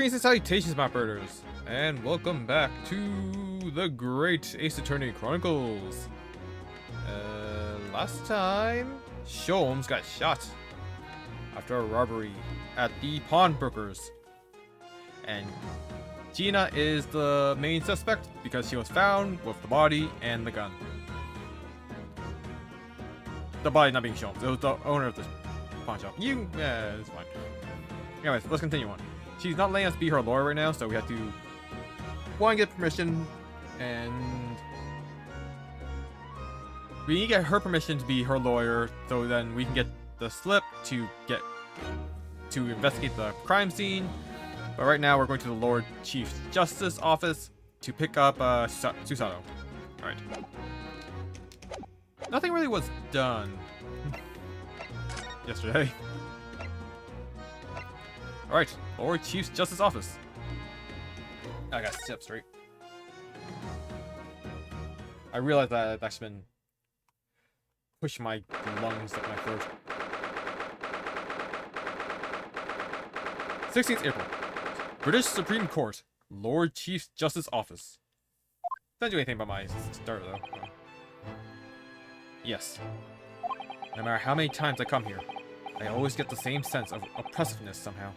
Greetings and salutations, my birders, and welcome back to the Great Ace Attorney Chronicles. Last time, Sholmes got shot after a robbery at the pawnbrokers, and Gina is the main suspect because she was found with the body and the gun. The body not being Sholmes, it was the owner of this pawn shop. It's fine. Anyways, let's continue on. She's not letting us be her lawyer right now, so we have to one, get permission, and we need to get her permission to be her lawyer, so then we can get the slip to investigate the crime scene. But right now we're going to the Lord Chief Justice office to pick up Susato. Alright. Nothing really was done yesterday. Alright, Lord Chief's Justice Office. I gotta sit up straight. I realized that I've actually been pushing my lungs up my throat. 16th April. British Supreme Court. Lord Chief's Justice Office. Doesn't do anything about my starter though. Yes. No matter how many times I come here, I always get the same sense of oppressiveness somehow.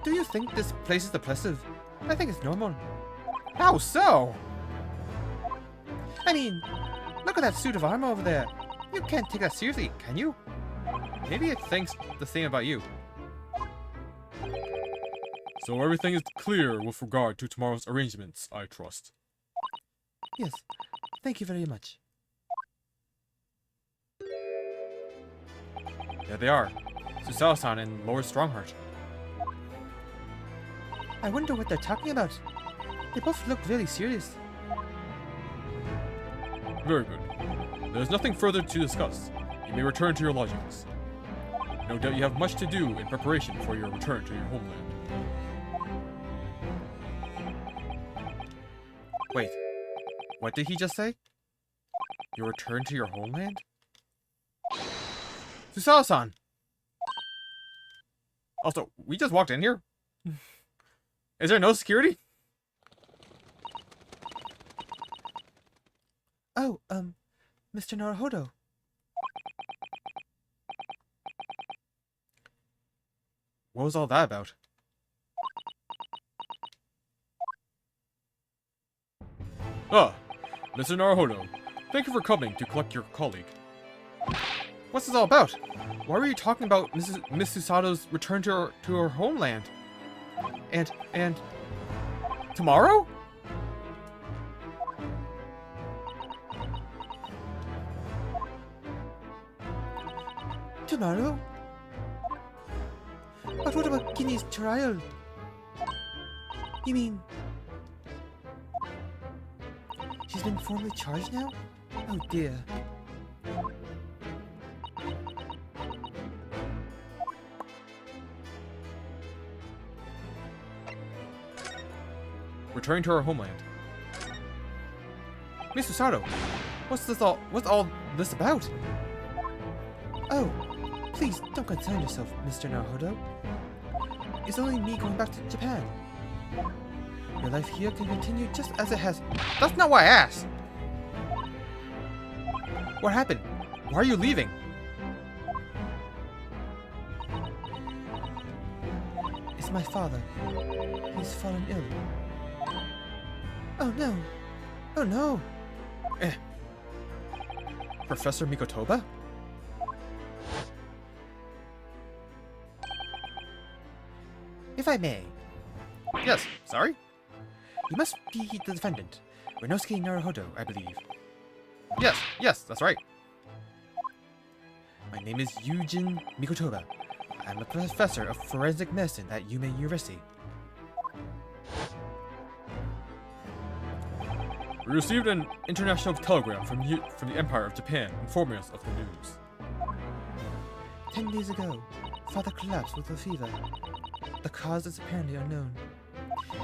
Do you think this place is oppressive? I think it's normal. How so? I mean, look at that suit of armor over there. You can't take that seriously, can you? Maybe it thinks the same about you. So everything is clear with regard to tomorrow's arrangements, I trust. Yes, thank you very much. There they are, Susato-san and Lord Strongheart. I wonder what they're talking about. They both look very serious. Very good. There's nothing further to discuss. You may return to your lodgings. No doubt you have much to do in preparation for your return to your homeland. Wait, what did he just say? Your return to your homeland? Susato-san! Also, we just walked in here? Is there no security? Oh, Mr. Naruhodo. What was all that about? Ah, Mr. Naruhodo. Thank you for coming to collect your colleague. What's this all about? Why were you talking about Miss Susato's return to her homeland? And tomorrow? Tomorrow? But what about Ginny's trial? You mean she's been formally charged now? Oh dear. Returning to our homeland. Miss Susato, what's all this about? Oh, please don't concern yourself, Mr. Naruhodo. It's only me going back to Japan. Your life here can continue just as it has. That's not what I asked. What happened? Why are you leaving? It's my father. He's fallen ill. Oh no! Oh no! Professor Mikotoba? If I may. Yes, sorry? You must be the defendant, Renosuke Naruhodo, I believe. Yes, that's right. My name is Yujin Mikotoba. I'm a professor of forensic medicine at Yume University. We received an international telegram from the Empire of Japan informing us of the news. 10 days ago, Father collapsed with a fever. The cause is apparently unknown,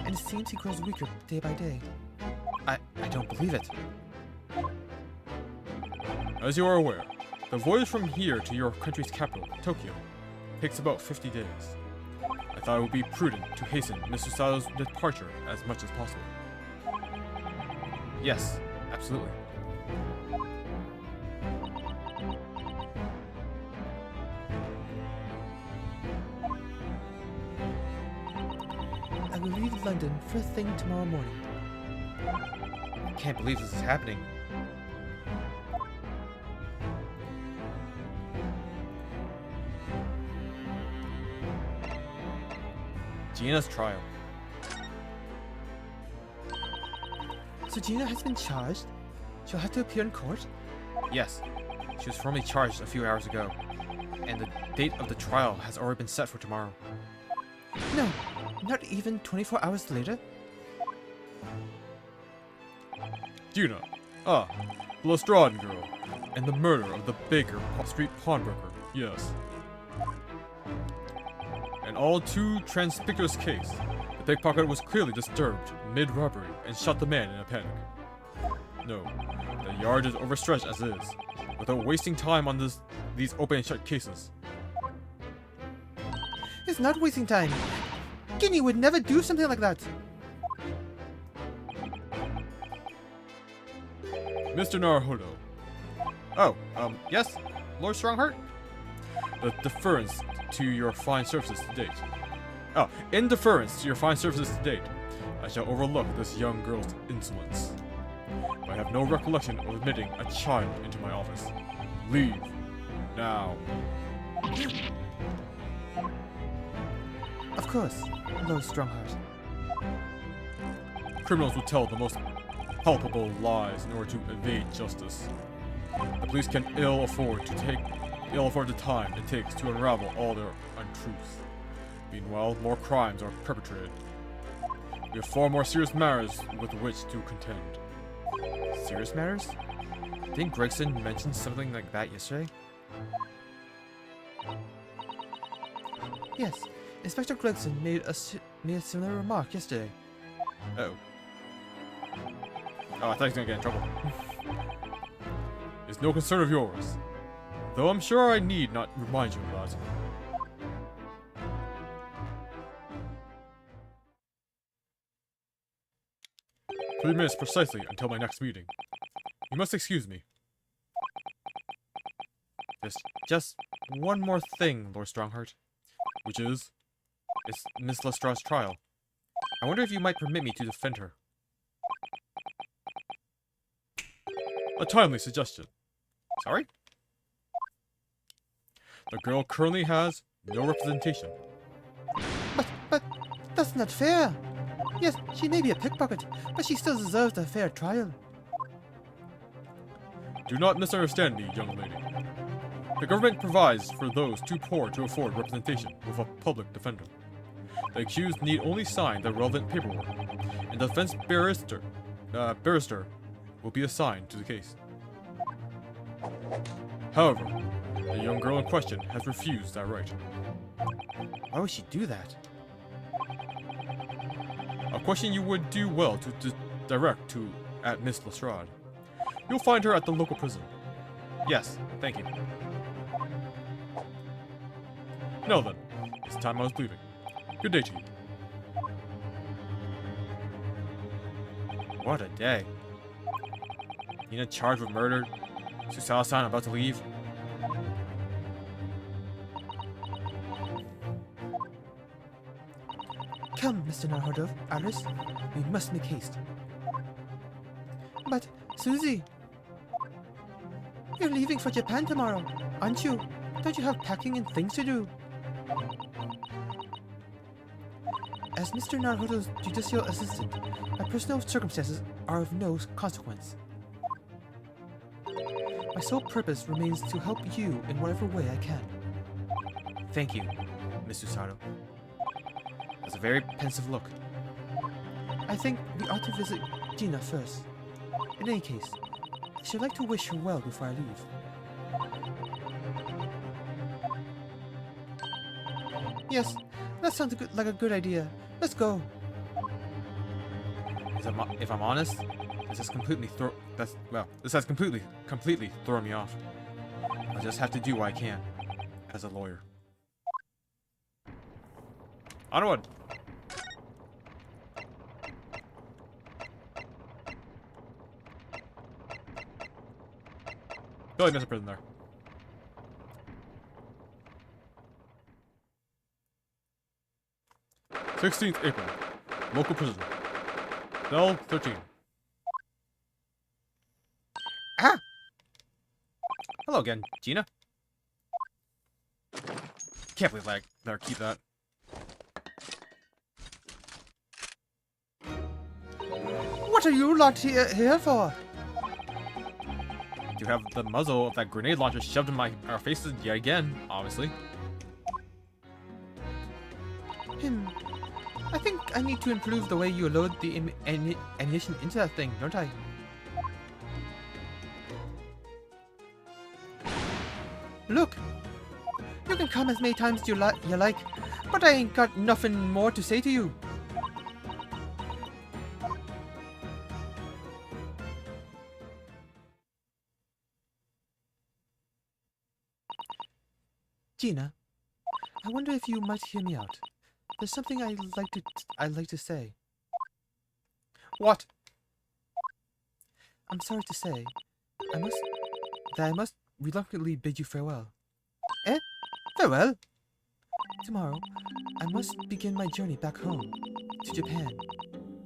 and it seems he grows weaker day by day. I don't believe it. As you are aware, the voyage from here to your country's capital, Tokyo, takes about 50 days. I thought it would be prudent to hasten Mr. Sato's departure as much as possible. Yes, absolutely. I will leave London first thing tomorrow morning. I can't believe this is happening. Gina's trial. So Gina has been charged? She'll have to appear in court? Yes, she was formally charged a few hours ago, and the date of the trial has already been set for tomorrow. No, not even 24 hours later? Gina, the Lestrade girl, and the murder of the Baker Street pawnbroker, yes. An all too conspicuous case. The pickpocket was clearly disturbed mid-robbery and shot the man in a panic. No, the yard is overstretched as is, without wasting time on these open and shut cases. It's not wasting time. Ginny would never do something like that. Mr. Naruhodo. Oh, yes, Lord Strongheart? The deference to your fine services to date. Oh, in deference to your fine services to date, I shall overlook this young girl's insolence. I have no recollection of admitting a child into my office. Leave. Now. Of course, Lord Strongheart. Criminals will tell the most palpable lies in order to evade justice. The police can ill afford the time it takes to unravel all their untruths. Meanwhile, more crimes are perpetrated. We have far more serious matters with which to contend. Serious matters? Didn't Gregson mention something like that yesterday? Yes, Inspector Gregson made a similar remark yesterday. Uh-oh. Oh, I thought he was gonna get in trouble. It's no concern of yours. Though I'm sure I need not remind you of that. 3 minutes precisely until my next meeting. You must excuse me. There's just one more thing, Lord Strongheart. Which is... it's Miss Lestrade's trial. I wonder if you might permit me to defend her. A timely suggestion. Sorry? The girl currently has no representation. But, that's not fair. Yes, she may be a pickpocket, but she still deserves a fair trial. Do not misunderstand me, young lady. The government provides for those too poor to afford representation with a public defender. The accused need only sign the relevant paperwork, and the defense barrister will be assigned to the case. However, the young girl in question has refused that right. Why would she do that? A question you would do well to direct at Miss Lestrade. You'll find her at the local prison. Yes, thank you. Now then, it's time I was leaving. Good day to you. What a day. Nina charged with murder. Susao-san about to leave. Come, Mr. Naruhodo, Alice. We must make haste. But, Susie... You're leaving for Japan tomorrow, aren't you? Don't you have packing and things to do? As Mr. Naruhodo's judicial assistant, my personal circumstances are of no consequence. My sole purpose remains to help you in whatever way I can. Thank you, Miss Susato. That's a very pensive look. I think we ought to visit Gina first. In any case, I should like to wish her well before I leave. Yes, that sounds like a good idea. Let's go. If I'm honest, this has completely thrown me off. I'll just have to do what I can as a lawyer. Onward! Billy missed a prison there. 16th April. Local prison. Cell 13. Ah! Hello again, Gina. Can't believe I better keep that. What are you lot here for? To have the muzzle of that grenade launcher shoved in our faces yet again, obviously. I think I need to improve the way you load the ammunition into that thing, don't I? Look! You can come as many times as you like, but I ain't got nothing more to say to you. Gina, I wonder if you might hear me out. There's something I'd like to say. What? I'm sorry to say, I must reluctantly bid you farewell. Eh? Farewell? Tomorrow, I must begin my journey back home, to Japan.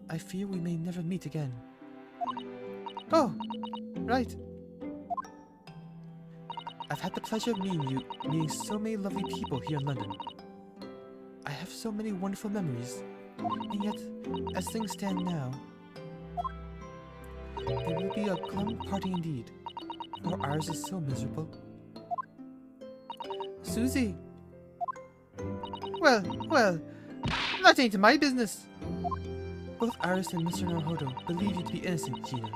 I fear we may never meet again. Oh, right. I've had the pleasure of meeting so many lovely people here in London. I have so many wonderful memories, and yet, as things stand now, there will be a glum parting indeed, for ours is so miserable. Susie! Well, that ain't my business! Both Iris and Mr. Naruhodo believe you to be innocent, Gina.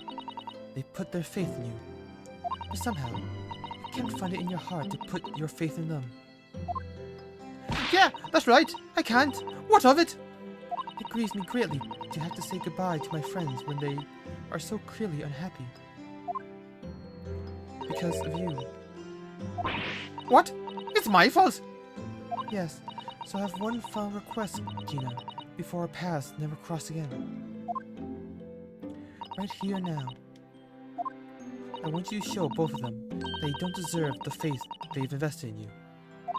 They put their faith in you. But somehow, you can't find it in your heart to put your faith in them. Yeah, that's right! I can't! What of it? It grieves me greatly to have to say goodbye to my friends when they are so clearly unhappy. Because of you. What? It's my fault! Yes, so I have one final request, Gina, before our paths never cross again. Right here now. I want you to show both of them that you don't deserve the faith they've invested in you.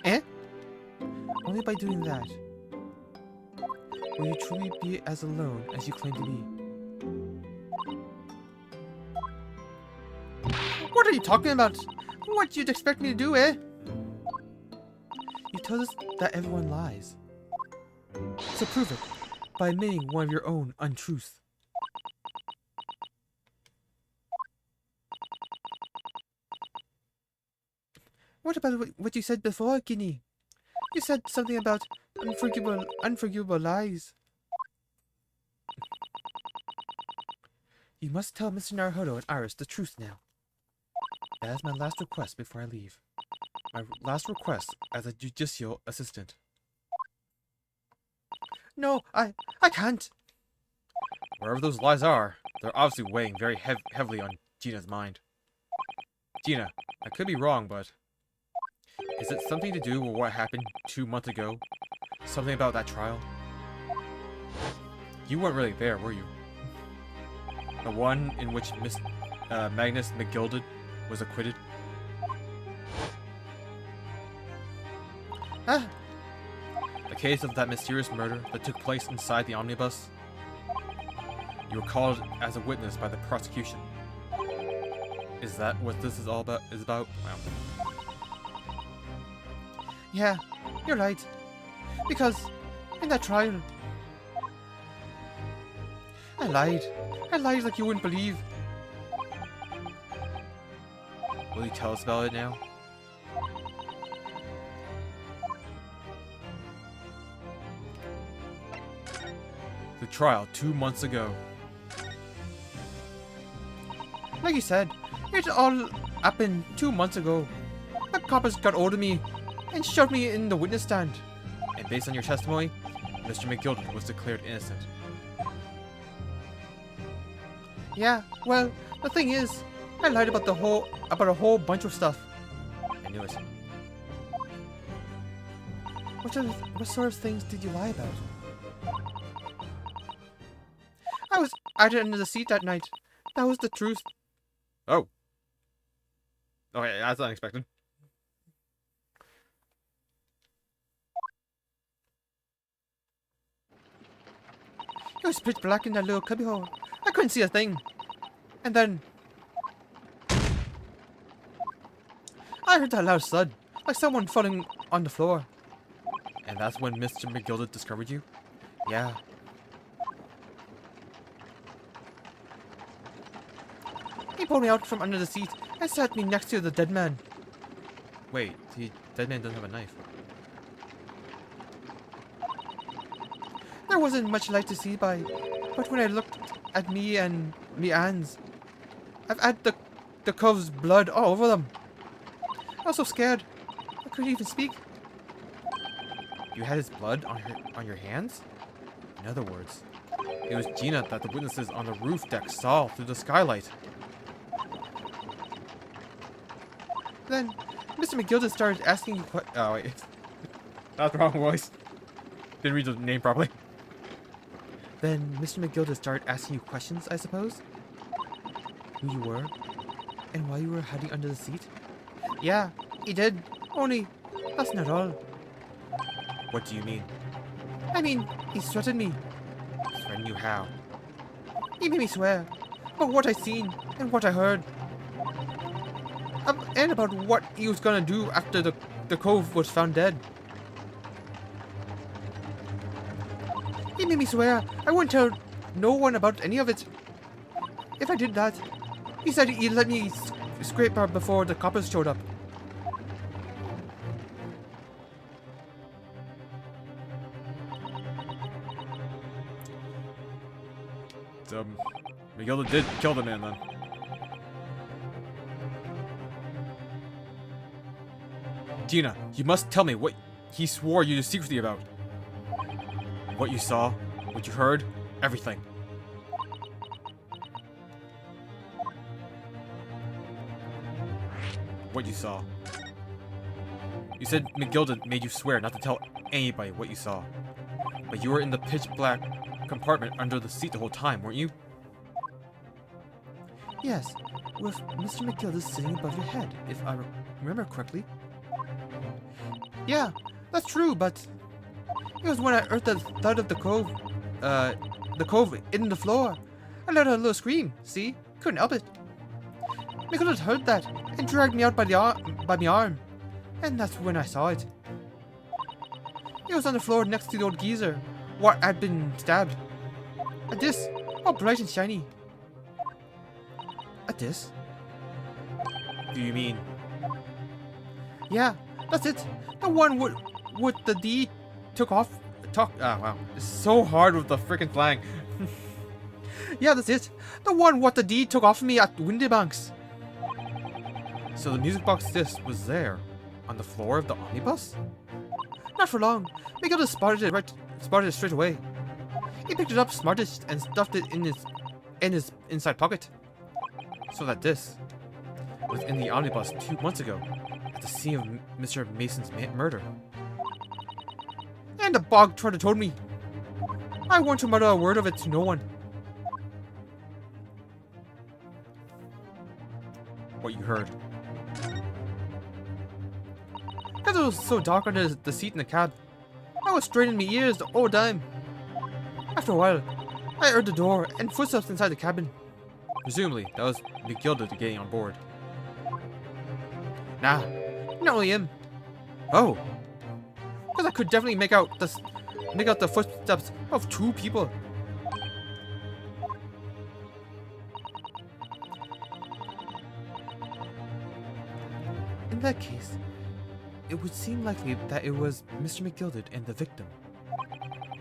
Eh? Only by doing that will you truly be as alone as you claim to be. What are you talking about? What you'd expect me to do, eh? You told us that everyone lies. So prove it by admitting one of your own untruths. What about what you said before, Ginny? You said something about unforgivable lies. You must tell Mr. Naruhodo and Iris the truth now. That is my last request before I leave. My last request as a judicial assistant. No, I can't. Wherever those lies are, they're obviously weighing very heavily on Gina's mind. Gina, I could be wrong, but is it something to do with what happened 2 months ago? Something about that trial? You weren't really there, were you? The one in which Magnus McGilded was acquitted? Ah! The case of that mysterious murder that took place inside the omnibus? You were called as a witness by the prosecution. Is that what this is all about? Wow. Yeah, you're right. Because in that trial, I lied. I lied like you wouldn't believe. Will you tell us about it now? The trial 2 months ago. Like you said, it all happened 2 months ago. The coppers got hold of me and shoved me in the witness stand. And based on your testimony, Mr. McGilded was declared innocent. Yeah, well, the thing is, I lied about a whole bunch of stuff. I knew it. What sort of things did you lie about? I was out under the seat that night. That was the truth. Oh. Okay, that's unexpected. It was pitch black in that little cubbyhole. I couldn't see a thing. And then I heard that loud thud, like someone falling on the floor. And that's when Mr. McGilda discovered you? Yeah. He pulled me out from under the seat and sat me next to the dead man. Wait, the dead man doesn't have a knife. There wasn't much light to see by, but when I looked at me and me hands, I've had the cove's blood all over them. I was so scared, I couldn't even speak. You had his blood on your hands? In other words, it was Gina that the witnesses on the roof deck saw through the skylight. Then, Mr. McGilda started asking you Oh, wait. That's the wrong voice. Didn't read the name properly. Then Mr. McGilda started asking you questions, I suppose? Who you were? And why you were hiding under the seat? Yeah, he did. Only, that's not all. What do you mean? I mean, he threatened me. Threaten you how? He made me swear about what I seen and what I heard. And about what he was gonna do after the cove was found dead. He made me swear I wouldn't tell no one about any of it. If I did that, he said he'd let me scrape her before the coppers showed up. McGilda did kill the man then. Gina, you must tell me what he swore you secretly about. What you saw, what you heard, everything. What you saw. You said McGilda made you swear not to tell anybody what you saw. But you were in the pitch black compartment under the seat the whole time, weren't you? Yes, with Mr. McGilda sitting above your head, if I remember correctly. Yeah, that's true, but it was when I heard the thud of the cove in the floor. I let out a little scream, see? Couldn't help it. McGilda heard that and dragged me out by my arm. And that's when I saw it. It was on the floor next to the old geezer, what had been stabbed. A disc, all bright and shiny. A disc? Do you mean? Yeah, that's it. The one with the D took off. Oh wow, it's so hard with the freaking flying. Yeah, that's it. The one what the D took off of me at Windybanks. So the music box disc was there, on the floor of the omnibus? Not for long. McGilda spotted it straight away. He picked it up smartest and stuffed it in his inside pocket. So that disc was in the omnibus 2 months ago, at the scene of Mr. Mason's murder. And the bog trotter told me. I want to mutter a word of it to no one. What you heard. Because it was so dark under the seat in the cab, I was straining my ears the whole time. After a while, I heard the door and footsteps inside the cabin. Presumably, that was McGilda getting on board. Nah, not only him. Oh, Because I could definitely make out the footsteps of 2 people. In that case, it would seem likely that it was Mr. McGilda and the victim,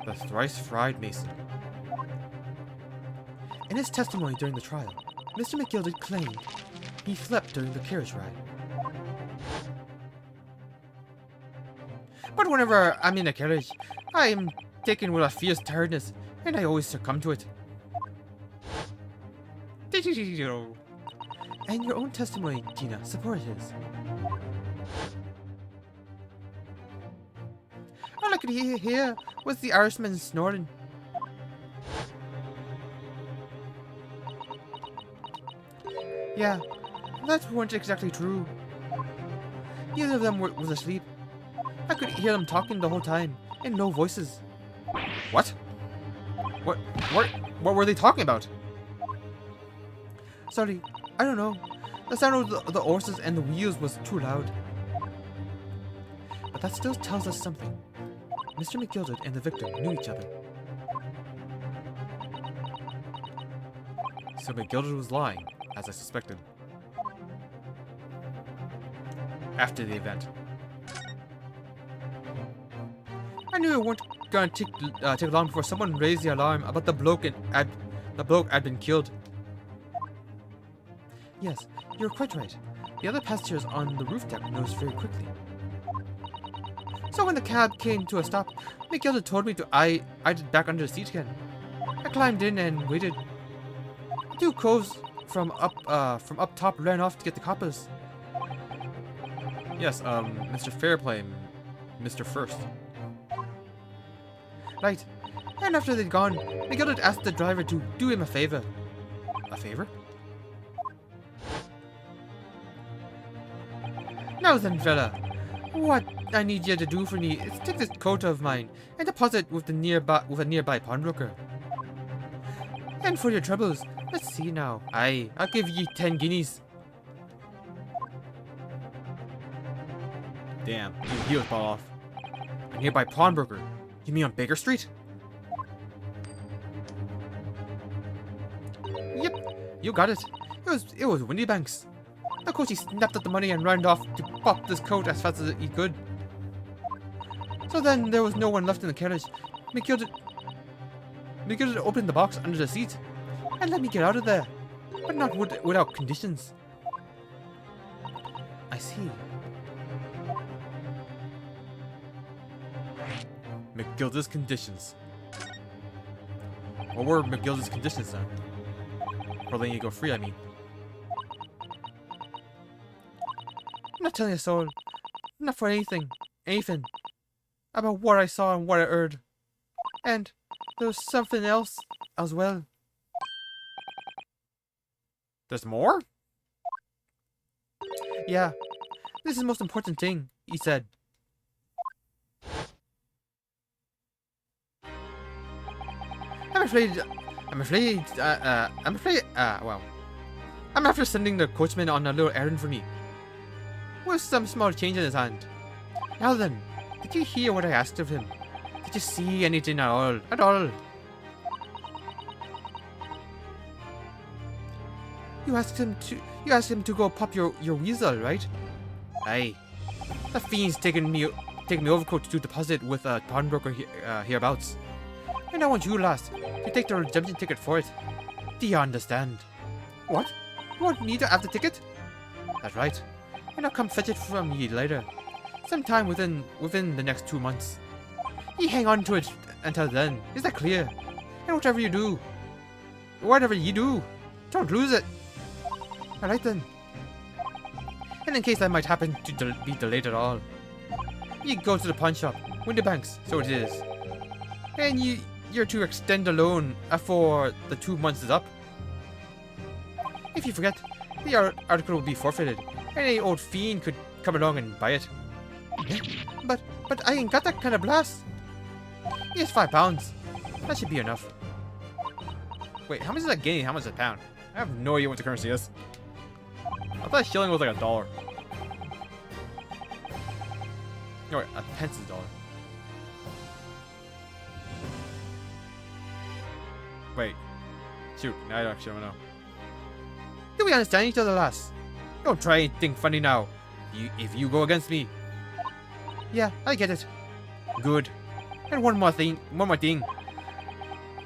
the thrice-fried Mason. In his testimony during the trial, Mr. McGilda claimed he slept during the carriage ride. But whenever I'm in a carriage, I am taken with a fierce tiredness, and I always succumb to it. And your own testimony, Gina, supported his. could hear was the Irishman snoring. Yeah, that weren't exactly true. Neither of them was asleep. I could hear them talking the whole time, in low voices. What? What were they talking about? Sorry, I don't know. The sound of the horses and the wheels was too loud. But that still tells us something. Mr. McGilded and the victim knew each other. So McGilded was lying, as I suspected. After the event. I knew it weren't gonna take long before someone raised the alarm about the bloke had been killed. Yes, you're quite right. The other passengers on the roof deck noticed very quickly. So when the cab came to a stop, McGilded told me to I it back under the seat again. I climbed in and waited. Two coves from up top ran off to get the coppers. Yes, Mr. Fairplay and Mr. First. Right. And after they'd gone, McGilded asked the driver to do him a favor. A favor? Now then, fella, what I need you to do for me is take this coat of mine and deposit it with a nearby pawnbroker. And for your troubles, let's see now. I'll give you 10 guineas. Damn, he was bought off. A nearby pawnbroker. You mean on Baker Street? Yep, you got it. It was Windybanks. Of course, he snapped up the money and ran off to pop this coat as fast as he could. So then there was no one left in the carriage. McGilded opened the box under the seat and let me get out of there, but not without conditions. I see. McGilded's conditions. What were McGilded's conditions then? For letting you go free, I mean. I'm not telling a soul. Not for anything. Anything. About what I saw and what I heard. And there was something else as well. There's more? Yeah. This is the most important thing, he said. I'm after sending the coachman on a little errand for me. With some small change in his hand. Now then, did you hear what I asked of him? Did you see anything at all? At all? You asked him to go pop your weasel, right? Aye. The fiend's taking me overcoat to deposit with a pawnbroker hereabouts. And I want you, lass, to take the redemption ticket for it. Do you understand? What? You want me to have the ticket? That's right. And I'll come fetch it from you later. Sometime within the next 2 months. You hang on to it until then. Is that clear? And whatever you do, don't lose it. Alright then. And in case I might happen to be delayed at all, you go to the pawn shop, Windybanks, so it is. And you're to extend the loan after the 2 months is up. If you forget, the article will be forfeited, and any old fiend could come along and buy it. But I ain't got that kind of blast. Here's £5. That should be enough. Wait, how much is a guinea? How much is a pound? I have no idea what the currency is. I thought a shilling was like $1. No, wait, a pence is $1. Wait. Shoot, now I actually don't know. Do we understand each other, lass? Don't try anything funny now. If you go against me. Yeah, I get it. Good. And one more thing.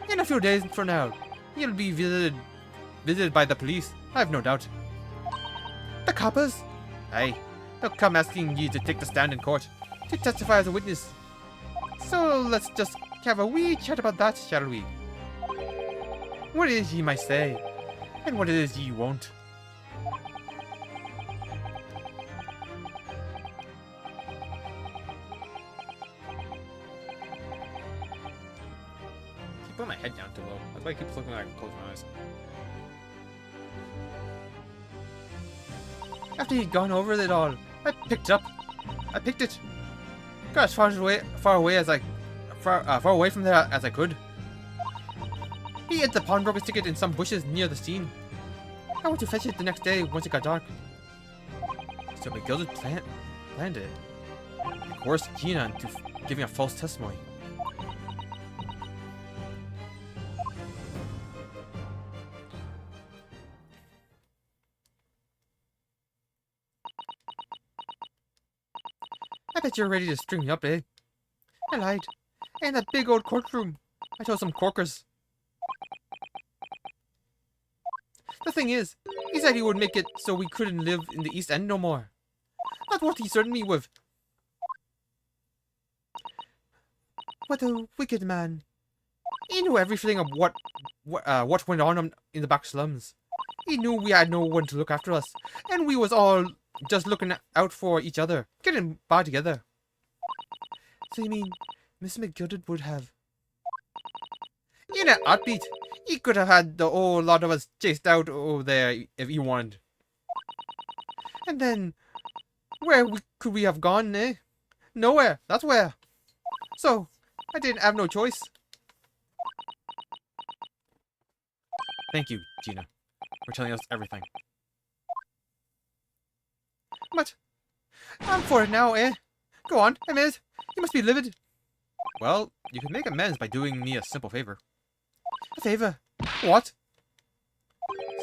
In a few days from now, you'll be visited by the police. I have no doubt. The coppers? Aye. They'll come asking you to take the stand in court to testify as a witness. So let's just have a wee chat about that, shall we? What it is ye might say, and what it is ye won't. head down too low. That's why I keep looking like I close my eyes. After he'd gone over it all, I picked it. Got as far away from there as I could. He hid the pawnbroker's ticket in some bushes near the scene. I went to fetch it the next day once it got dark. So McGilded planned it. And coerced Gina into giving a false testimony. I bet you're ready to string me up, eh? I lied. In that big old courtroom, I told some corkers. The thing is, he said he would make it so we couldn't live in the East End no more. That's what he threatened me with. What a wicked man. He knew everything of what went on in the back slums. He knew we had no one to look after us, and we was all just looking out for each other, getting by together. So you mean Miss McGilded would have... In a heartbeat, he could have had the whole lot of us chased out over there if he wanted. And then, could we have gone, eh? Nowhere, that's where. So, I didn't have no choice. Thank you, Gina, for telling us everything. But, I'm for it now, eh? Go on, Emmett. You must be livid. Well, you can make amends by doing me a simple favor. A favor? What?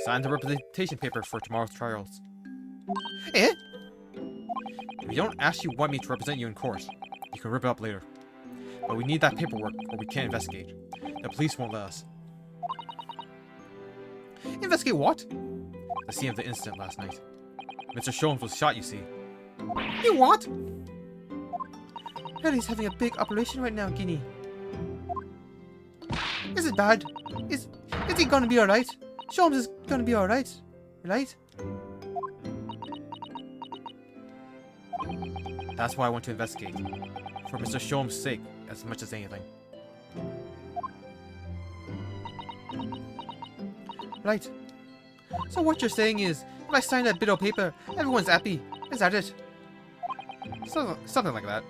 Sign the representation paper for tomorrow's trials. Eh? If you don't actually want me to represent you in court, you can rip it up later. But we need that paperwork or we can't investigate. The police won't let us. Investigate what? The scene of the incident last night. Mr. Sholmes was shot, you see. You what? He's having a big operation right now, Guinea. Is it bad? Is he gonna be alright? Sholmes is gonna be alright, right? That's why I want to investigate. For Mr. Sholmes' sake, as much as anything. Right. So what you're saying is, if I sign that bit of paper, everyone's happy. Is that it? Something like that.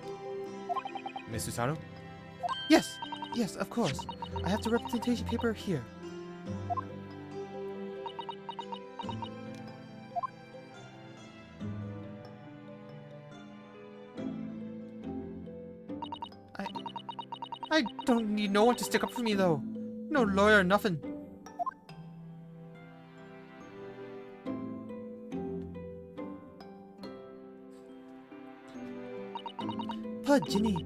Miss Susato? Yes. Yes, of course. I have the representation paper here. I don't need no one to stick up for me, though. No lawyer, nothing. Poor Ginny.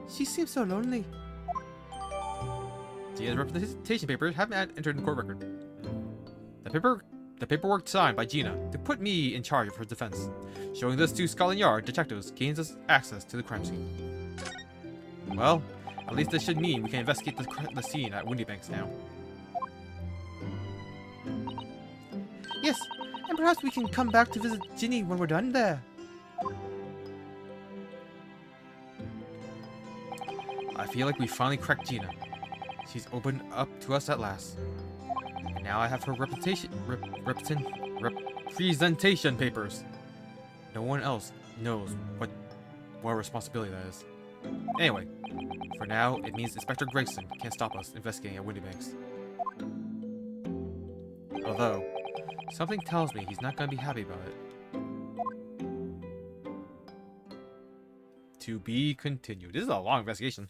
She seems so lonely. Gina's representation papers haven't entered in court record. The paperwork signed by Gina to put me in charge of her defense. Showing this to Scotland Yard detectives gains us access to the crime scene. Well, at least this should mean we can investigate the scene at Windybanks now. Yes, and perhaps we can come back to visit Ginny when we're done there. I feel like we finally cracked Gina. She's opened up to us at last. And now I have her presentation papers. No one else knows what responsibility that is. Anyway, for now, it means Inspector Gregson can't stop us investigating at Windybanks. Although, something tells me he's not going to be happy about it. To be continued. This is a long investigation.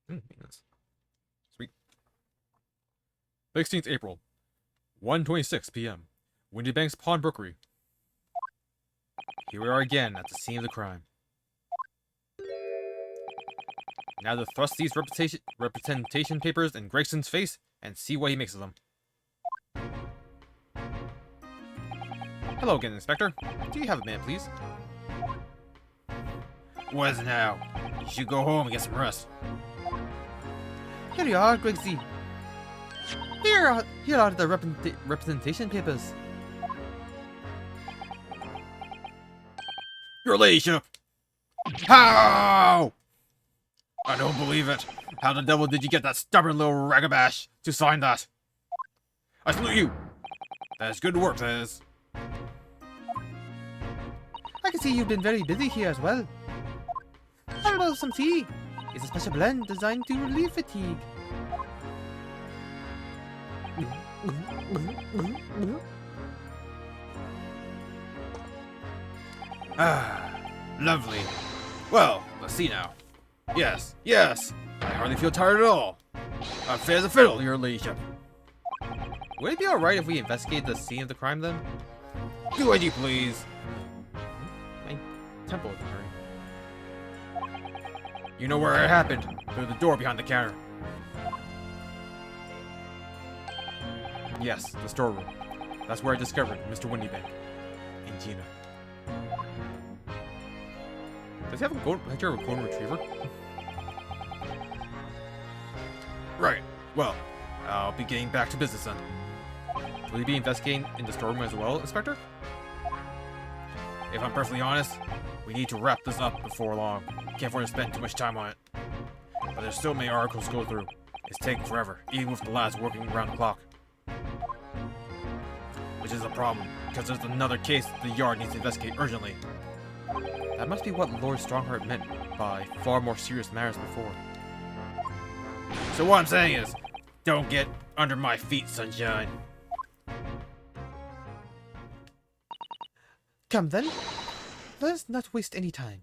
Maintenance. Sweet. 16th April, 1:26 p.m. Windybanks Pawnbrokery. Here we are again at the scene of the crime. Now to thrust these representation papers in Gregson's face and see what he makes of them. Hello again, Inspector. Do you have a minute, please? What is it now? You should go home and get some rest. Here you are, Grigsy. Here are the representation papers. Your ladyship! How? I don't believe it. How the devil did you get that stubborn little ragabash to sign that? I salute you. That is good work, that is. I can see you've been very busy here as well. How about some tea? It's a special blend designed to relieve fatigue. Ah, lovely. Well, let's see now. Yes, yes. I hardly feel tired at all. I'm fit as a fiddle, your ladyship. Would it be alright if we investigate the scene of the crime then? Do as you please. My temple is hurting. You know where it happened. Through the door behind the counter. Yes, the storeroom. That's where I discovered Mr. Windybank and Gina. Does he have a picture of a golden retriever? Right. Well, I'll be getting back to business then. Will you be investigating in the storeroom as well, Inspector? If I'm perfectly honest, we need to wrap this up before long. Can't afford to spend too much time on it. But there's so many articles to go through. It's taking forever, even with the lads working around the clock. Which is a problem, because there's another case the yard needs to investigate urgently. That must be what Lord Strongheart meant by far more serious matters before. So what I'm saying is, don't get under my feet, sunshine. Come then. Let us not waste any time.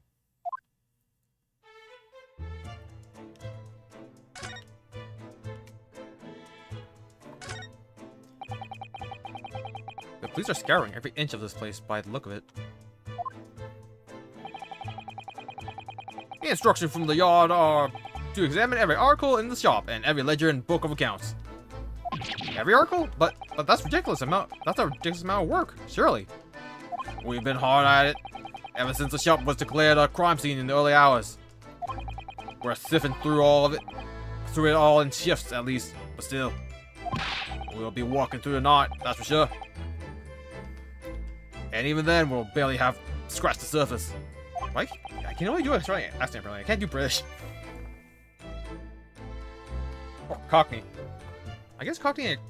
The police are scouring every inch of this place by the look of it. The instructions from the yard are to examine every article in the shop and every ledger and book of accounts. Every article? But that's ridiculous amount. That's a ridiculous amount of work, surely. We've been hard at it ever since the shop was declared a crime scene in the early hours. We're sifting through it all in shifts at least, but still, we'll be walking through the night, that's for sure. And even then, we'll barely have scratched the surface. Mike, I can only do Australian accent, really. I can't do British. Or Cockney. I guess Cockney and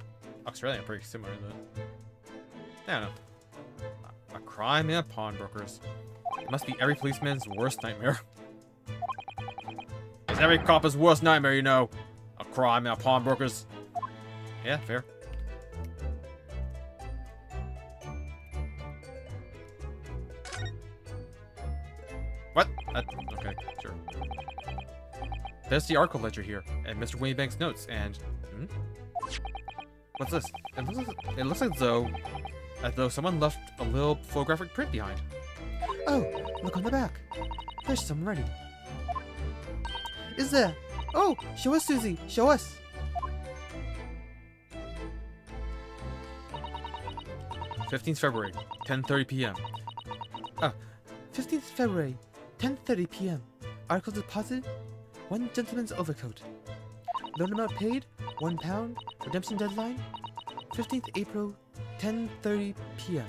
Australian are pretty similar, isn't it? I don't know. A crime in a pawnbroker's. It must be every policeman's worst nightmare. It's every copper's worst nightmare, you know. A crime in a pawnbroker's. Yeah, fair. What? Okay, sure. There's the article ledger here, and Mr. Windybank's notes, and... What's this? It looks as though someone left a little photographic print behind. Oh, look on the back. There's some writing. Is there? Oh, show us, Susie. Show us. February, 10:30 p.m. 15th February, 10:30 p.m. Article deposited, 1 gentleman's overcoat. Loan amount paid, £1. Redemption deadline, 15th April, 10:30 p.m.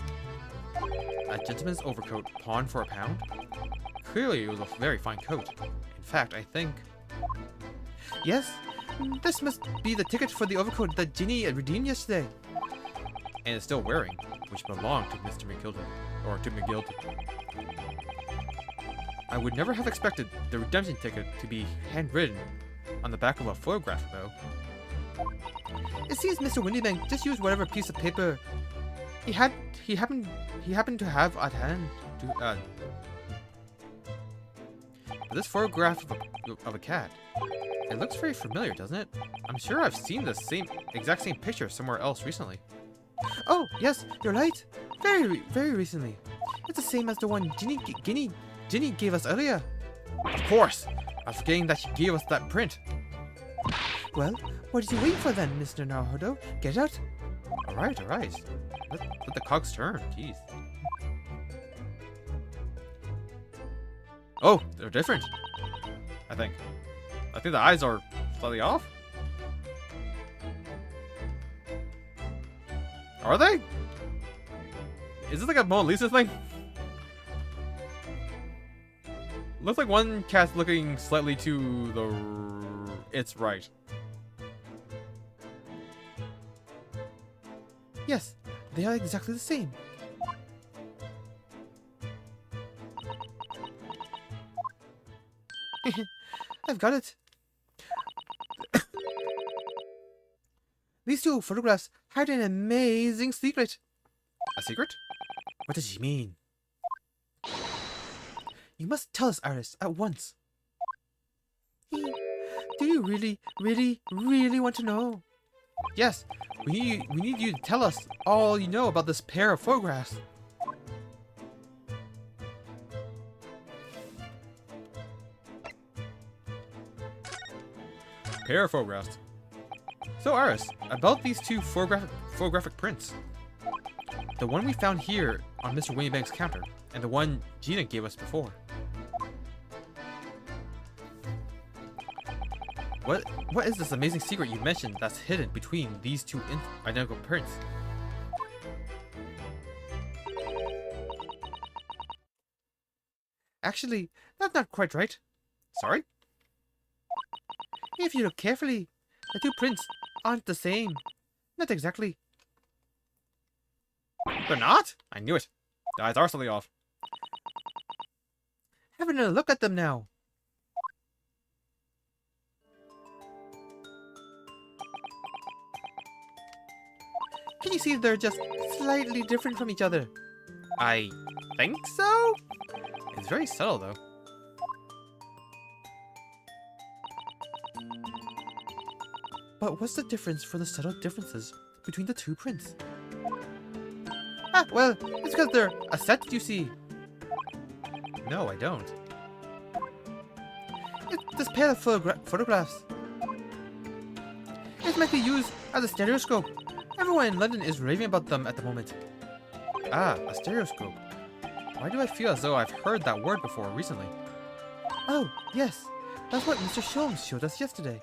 A gentleman's overcoat pawned for £1? Clearly it was a very fine coat. In fact, I think... Yes, this must be the ticket for the overcoat that Ginny redeemed yesterday. And is still wearing, which belonged to Mr. McGilda, or to McGild. I would never have expected the redemption ticket to be handwritten on the back of a photograph, though. It seems Mr. Windybank just used whatever piece of paper he happened to have at hand. This photograph of a cat. It looks very familiar, doesn't it? I'm sure I've seen the exact same picture somewhere else recently. Oh, yes, you're right. Very recently. It's the same as the one Ginny gave us earlier. Of course! I was forgetting that she gave us that print. Well, what are you waiting for then, Mr. Naruhodo? Get out. Alright. Let the cogs turn, jeez. Oh, they're different. I think the eyes are slightly off. Are they? Is this like a Mona Lisa thing? Looks like one cat's looking slightly to the... It's right. Yes, they are exactly the same. I've got it. These two photographs hide an amazing secret. A secret? What does she mean? You must tell us, Iris, at once. Do you really, really, really want to know? Yes, we need you to tell us all you know about this pair of photographs. Pair of photographs. So Iris, about these two photographic prints. The one we found here on Mr. Winniebank's counter, and the one Gina gave us before. What is this amazing secret you mentioned that's hidden between these two identical prints? Actually, that's not quite right. Sorry? If you look carefully, the two prints aren't the same. Not exactly. They're not? I knew it. The eyes are slightly off. Have another look at them now. Can you see they're just slightly different from each other? I think so? It's very subtle though. But what's the difference for the subtle differences between the two prints? Ah, well, it's because they're a set, you see. No, I don't. It's this pair of photographs. It might be used as a stereoscope. Everyone in London is raving about them at the moment. Ah, a stereoscope. Why do I feel as though I've heard that word before recently? Oh, yes. That's what Mr. Sholmes showed us yesterday.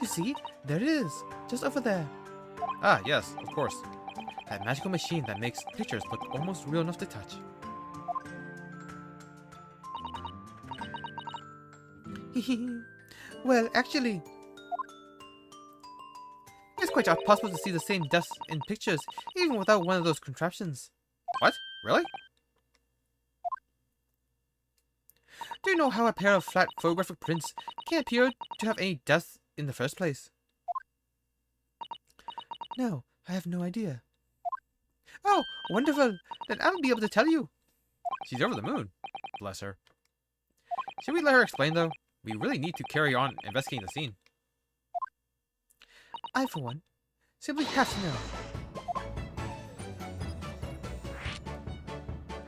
You see, there it is, just over there. Ah, yes, of course. That magical machine that makes pictures look almost real enough to touch. Well, actually, it's quite possible to see the same depths in pictures, even without one of those contraptions. What? Really? Do you know how a pair of flat photographic prints can appear to have any depth in the first place? No, I have no idea. Oh, wonderful! Then I'll be able to tell you. She's over the moon. Bless her. Should we let her explain, though? We really need to carry on investigating the scene. I, for one, simply have to know.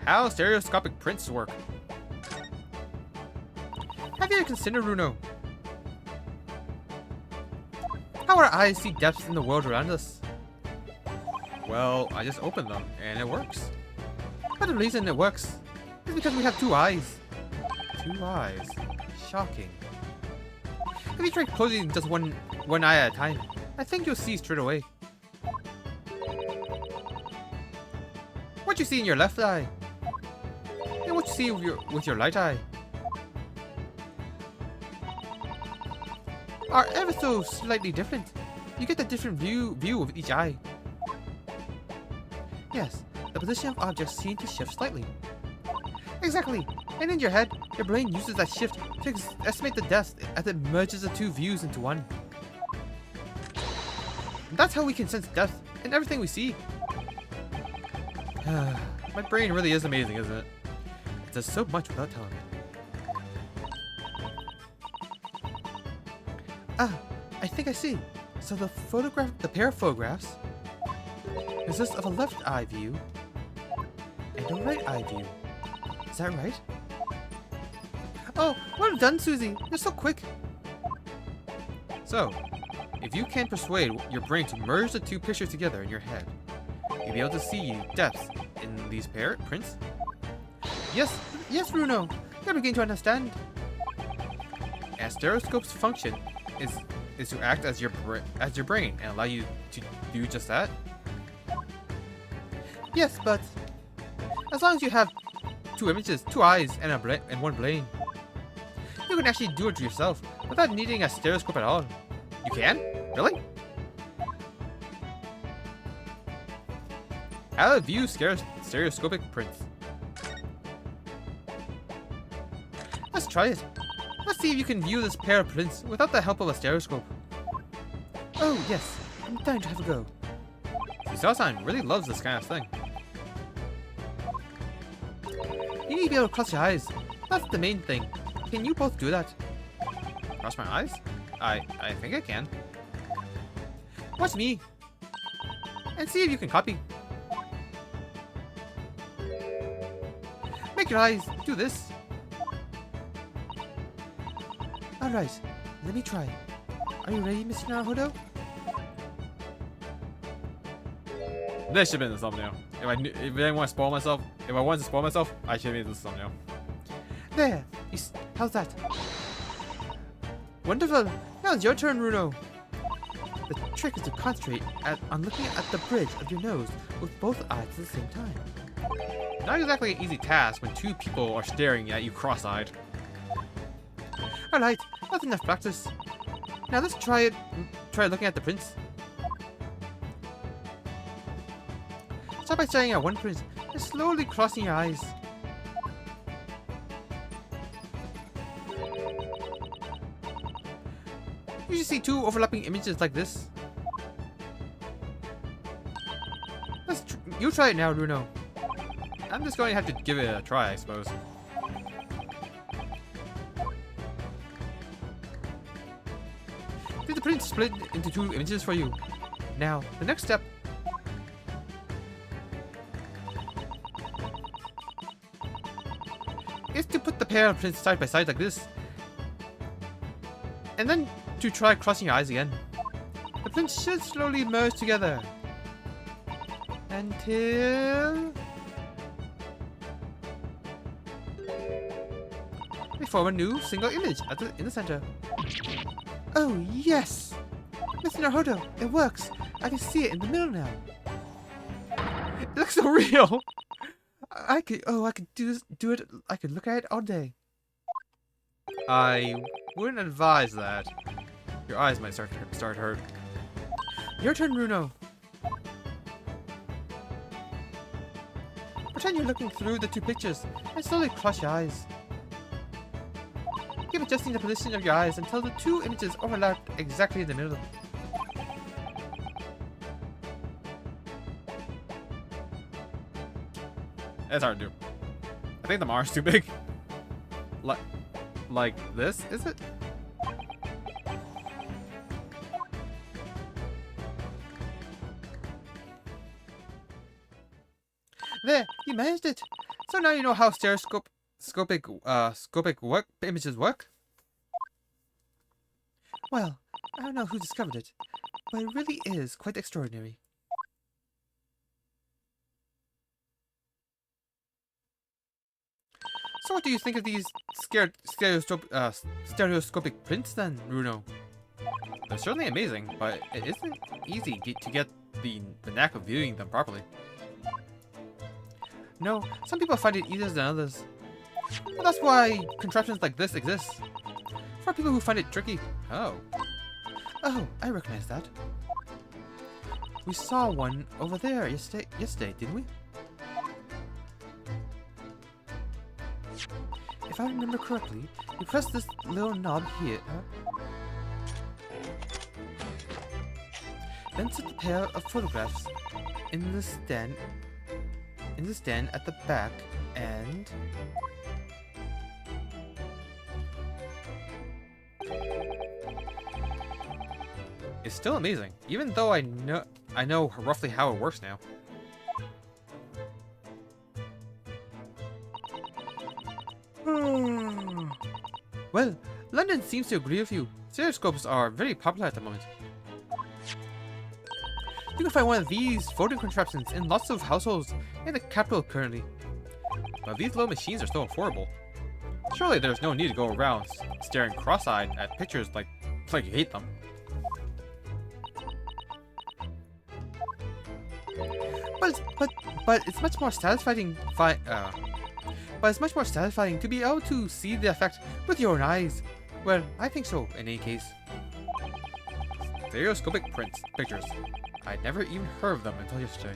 How stereoscopic prints work. Have you ever considered, Runo, how our eyes see depths in the world around us? Well, I just opened them, and it works. But the reason it works is because we have two eyes. 2 eyes. Shocking. If you try closing just one eye at a time, I think you'll see straight away. What you see in your left eye, and what you see with your right eye, are ever so slightly different. You get a different view of each eye. Yes, the position of objects seem to shift slightly. Exactly, and in your head, your brain uses that shift to estimate the depth as it merges the two views into one. And that's how we can sense depth in everything we see. My brain really is amazing, isn't it? It does so much without telling me. Ah, I think I see. So the pair of photographs consists of a left eye view and a right eye view. Is that right? Oh, well done, Susie. You're so quick. So, if you can persuade your brain to merge the two pictures together in your head, you'll be able to see depths in these prints? Yes, Bruno. You're beginning to understand. A stereoscope's function is to act as your brain and allow you to do just that. Yes, but As long as you have 2 images, 2 eyes, and 1 brain, you can actually do it yourself without needing a stereoscope at all. You can? Really? How to view stereoscopic prints. Let's try it. Let's see if you can view this pair of prints without the help of a stereoscope. oh yes, I'm dying to have a go. Susan really loves this kind of thing. You need to be able to cross your eyes. That's the main thing. Can you both do that? Cross my eyes? I think I can. Watch me. And see if you can copy. Make your eyes do this. Alright, let me try. Are you ready, Mr. Naruhodo? This should have been the thumbnail. If I didn't want to spoil myself, if I wanted to spoil myself, I should have made this thumbnail. There! How's that? Wonderful! Now it's your turn, Bruno! The trick is to concentrate on looking at the bridge of your nose with both eyes at the same time. Not exactly an easy task when 2 people are staring at you cross-eyed. Alright, that's enough practice. Now let's try looking at the prints. Start by staring at one print and slowly crossing your eyes. You should see 2 overlapping images like this. You try it now, Bruno. I'm just going to have to give it a try, I suppose. Did the print split into 2 images for you? Now, the next step is to put the pair of prints side by side like this. And then to try crossing your eyes again. The prints should slowly merge together. Until they form a new single image in the center. Oh yes! Mr. Naruhodo, it works! I can see it in the middle now. It looks so real! I could do it. I could look at it all day. I wouldn't advise that. Your eyes might start to hurt. Your turn, Bruno. Pretend you're looking through the 2 pictures and slowly cross your eyes. Keep adjusting the position of your eyes until the 2 images overlap exactly in the middle. It's hard to do. I think the Mars too big. Like this, is it? There, you managed it. So now you know how stereoscopic images work. Well, I don't know who discovered it, but it really is quite extraordinary. So what do you think of these stereoscopic prints then, Bruno? They're certainly amazing, but it isn't easy to get the knack of viewing them properly. No, some people find it easier than others. But that's why contraptions like this exist. For people who find it tricky. Oh. Oh, I recognize that. We saw one over there yesterday, didn't we? If I remember correctly, you press this little knob here. Then set the pair of photographs in the stand at the back and It's still amazing, even though I know roughly how it works now. Well, London seems to agree with you. Stereoscopes are very popular at the moment. You can find one of these voting contraptions in lots of households in the capital currently. But these little machines are so affordable. Surely there's no need to go around staring cross-eyed at pictures like you hate them. But it's much more satisfying. But it's much more satisfying to be able to see the effect with your own eyes. Well, I think so. In any case, Stereoscopic pictures. I'd never even heard of them until yesterday.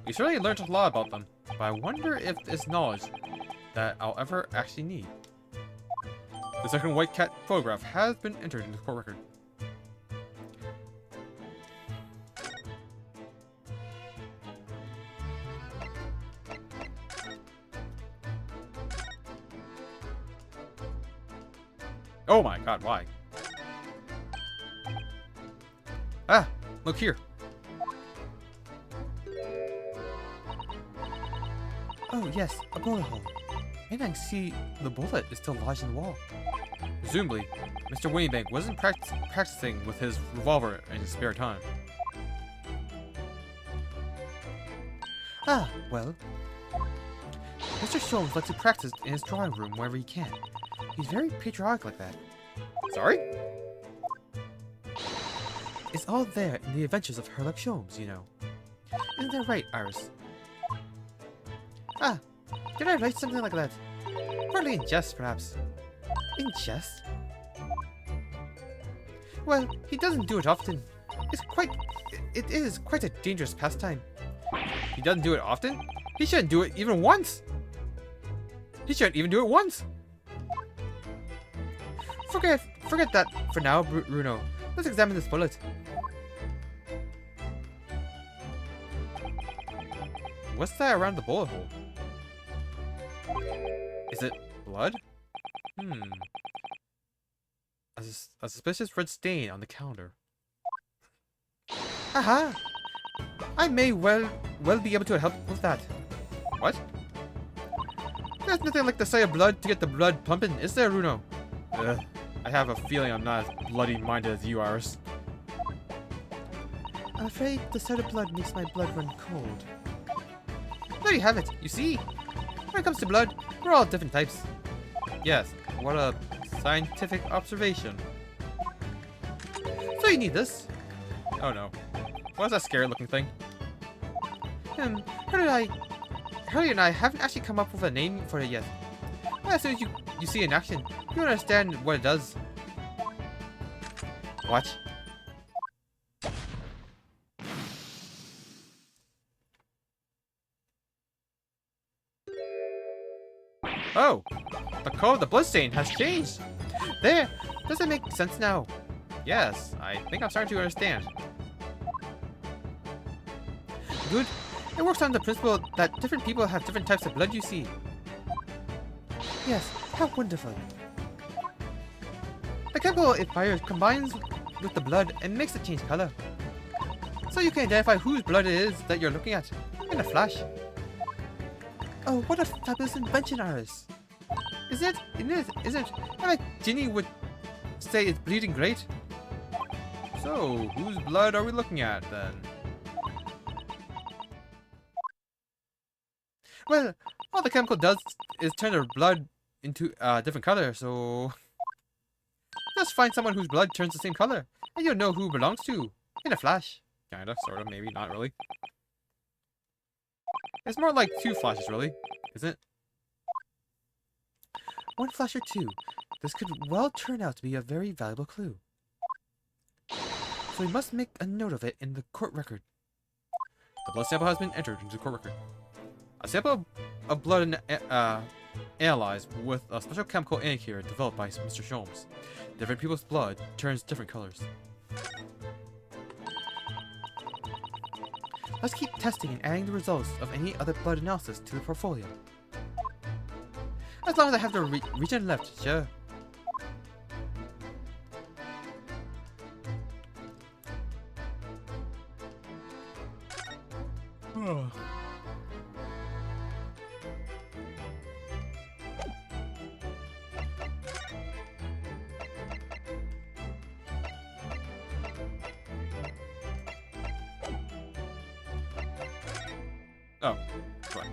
We certainly learned a lot about them, but I wonder if it's knowledge that I'll ever actually need. The second white cat photograph has been entered into the court record. Oh my god, why? Ah, look here. oh yes, a bullet hole. And I can see the bullet is still lodged in the wall. Presumably, Mr. Winniebank wasn't practicing with his revolver in his spare time. Ah, well. Mr. Sholmes lets you practice in his drawing room wherever he can. He's very patriotic like that. Sorry? It's all there in the adventures of Herlock Sholmes, you know. Isn't that right, Iris? Ah, did I write something like that? Partly in jest, perhaps. In jest? Well, he doesn't do it often. It is quite a dangerous pastime. He doesn't do it often? He shouldn't do it even once! He shouldn't even do it once! Forget that for now, Bruno. Let's examine this bullet. What's that around the bullet hole? Is it blood? A suspicious red stain on the calendar. Aha! I may well be able to help with that. What? There's nothing like the sight of blood to get the blood pumping, is there, Bruno? I have a feeling I'm not as bloody-minded as you, Iris. I'm afraid the sight of blood makes my blood run cold. There you have it, you see? When it comes to blood, we're all different types. Yes, what a scientific observation. So you need this. Oh no. What's that scary-looking thing? Hurley and I haven't actually come up with a name for it yet. But as soon as you see it in action, you understand what it does. What? Oh! The color of the bloodstain has changed! There! Does it make sense now? Yes, I think I'm starting to understand. Good. It works on the principle that different people have different types of blood, you see. Yes, how wonderful. The chemical it fires combines with the blood and makes it change color. So you can identify whose blood it is that you're looking at in a flash. Oh, what a fabulous invention, Iris. Is it? Isn't it? I like Ginny would say it's bleeding great. So, whose blood are we looking at, then? Well, all the chemical does is turn their blood into a different color, so... Just find someone whose blood turns the same color, and you'll know who it belongs to, in a flash. Kinda, sorta, maybe, not really. It's more like 2 flashes, really, isn't it? 1 flash or 2. This could well turn out to be a very valuable clue. So we must make a note of it in the court record. The blood sample has been entered into the court record. A sample of blood analyzed with a special chemical indicator developed by Mr. Sholmes. Different people's blood turns different colors. Let's keep testing and adding the results of any other blood analysis to the portfolio. As long as I have the region left, sure. Oh, right.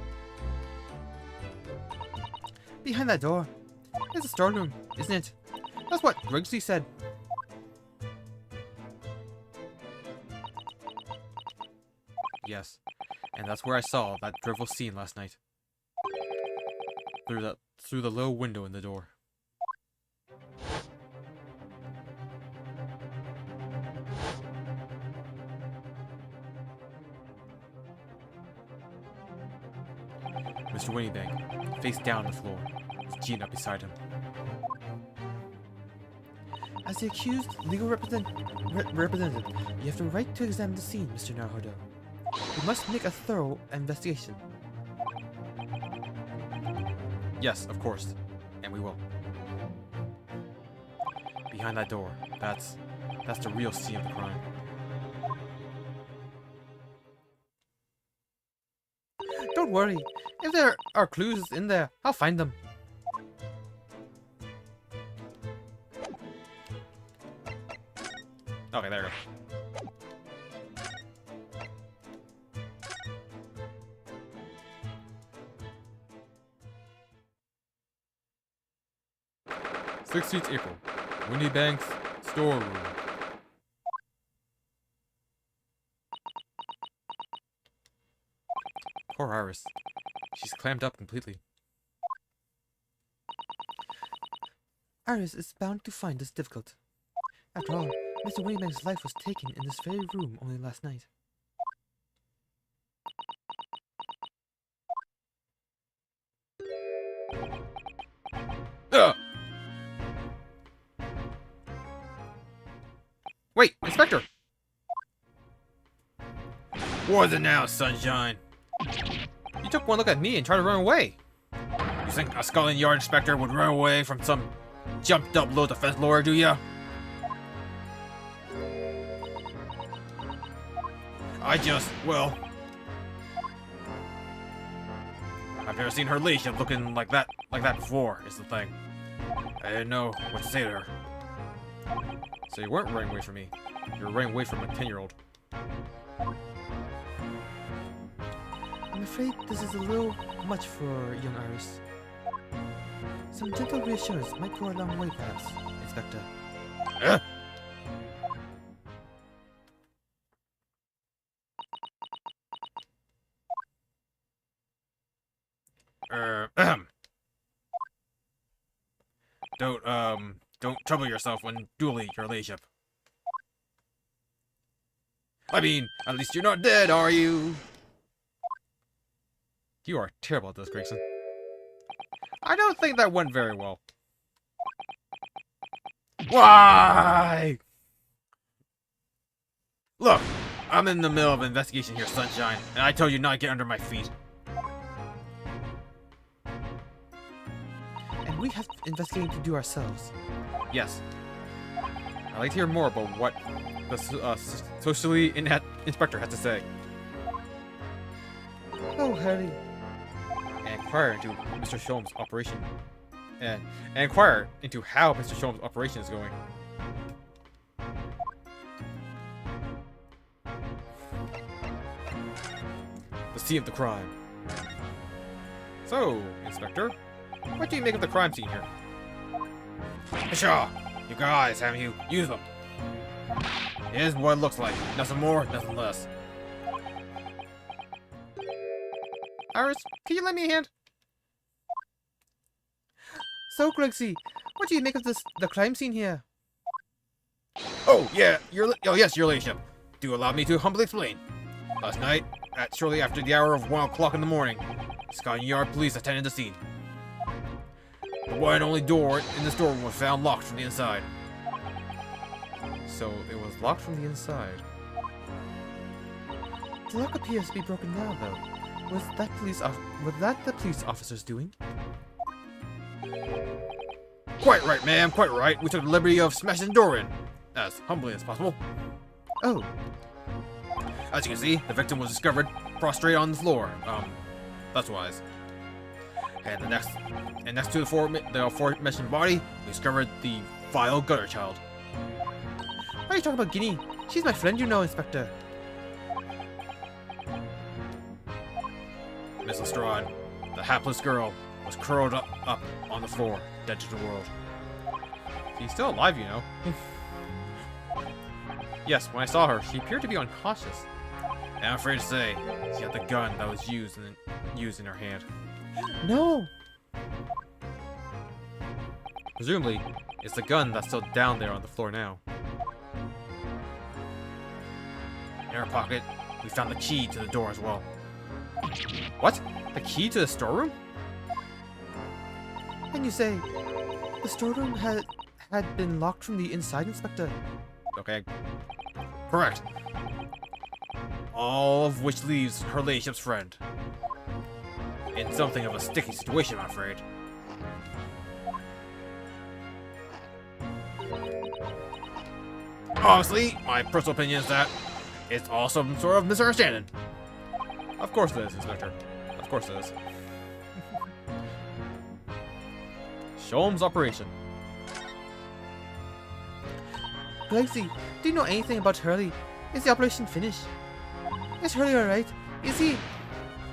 Behind that door. It's a storeroom, isn't it? That's what Grigsby said. Yes, and that's where I saw that dreadful scene last night. Through the low window in the door. Mr. Winniebank, face down on the floor, with Gina beside him. As the accused legal representative, you have the right to examine the scene, Mr. Naruhodo. You must make a thorough investigation. Yes, of course, and we will. Behind that door, that's the real scene of the crime. Don't worry. If there are clues in there, I'll find them. Okay, there we go. "16th April, Winniebank's storeroom. Poor Iris. She's clammed up completely. Iris is bound to find this difficult. After all, Mr. Winniebank's life was taken in this very room only last night. Ugh! Wait, Inspector! What's it now, Sunshine? You took one look at me and tried to run away. You think a Scotland Yard inspector would run away from some jumped-up low defense lawyer, do ya? Well... I've never seen her ladyship looking like that before, is the thing. I didn't know what to say to her. So you weren't running away from me. You were running away from a 10-year-old. I'm afraid this is a little much for young Iris. Some gentle reassurance might go a long way, perhaps, Inspector. Don't trouble yourself when dueling your ladyship. I mean, at least you're not dead, are you? You are terrible at this, Gregson. I don't think that went very well. Why? Look, I'm in the middle of an investigation here, Sunshine, and I told you not to get under my feet. And we have investigating to do ourselves. Yes. I'd like to hear more about what the socially inept inspector has to say. Oh, Harry. And inquire into Mr. Sholmes' operation. And inquire into how Mr. Sholmes' operation is going. The scene of the crime. So, Inspector, what do you make of the crime scene here? Pshaw! You guys, haven't you? Use them. Here's what it looks like. Nothing more, nothing less. Iris, can you lend me a hand? So, Gregsy, what do you make of the crime scene here? Oh, yeah, yes, your ladyship. Do allow me to humbly explain. Last night, at shortly after the hour of 1 o'clock in the morning, Scotland Yard police attended the scene. The one and only door in the storeroom was found locked from the inside. So, it was locked from the inside. The lock appears to be broken now, though. Was that the police officers doing? Quite right, ma'am, quite right. We took the liberty of smashing the door in, as humbly as possible. Oh. As you can see, the victim was discovered prostrate on the floor. That's wise. And next to the aforementioned body, we discovered the vile gutter child. What are you talking about, Guinea? She's my friend, you know, Inspector. Miss Lestrade, the hapless girl, was curled up on the floor, dead to the world. She's still alive, you know. Yes, when I saw her, she appeared to be unconscious. And I'm afraid to say, she had the gun that was used in her hand. No! Presumably, it's the gun that's still down there on the floor now. In her pocket, we found the key to the door as well. What? The key to the storeroom? And you say the storeroom had been locked from the inside, Inspector? Okay. Correct. All of which leaves her ladyship's friend in something of a sticky situation, I'm afraid. Honestly, my personal opinion is that it's all some sort of misunderstanding. Of course it is, Inspector. Of course it is. Sholmes operation. Galaxy, do you know anything about Hurley? Is the operation finished? Is Hurley alright? Is he...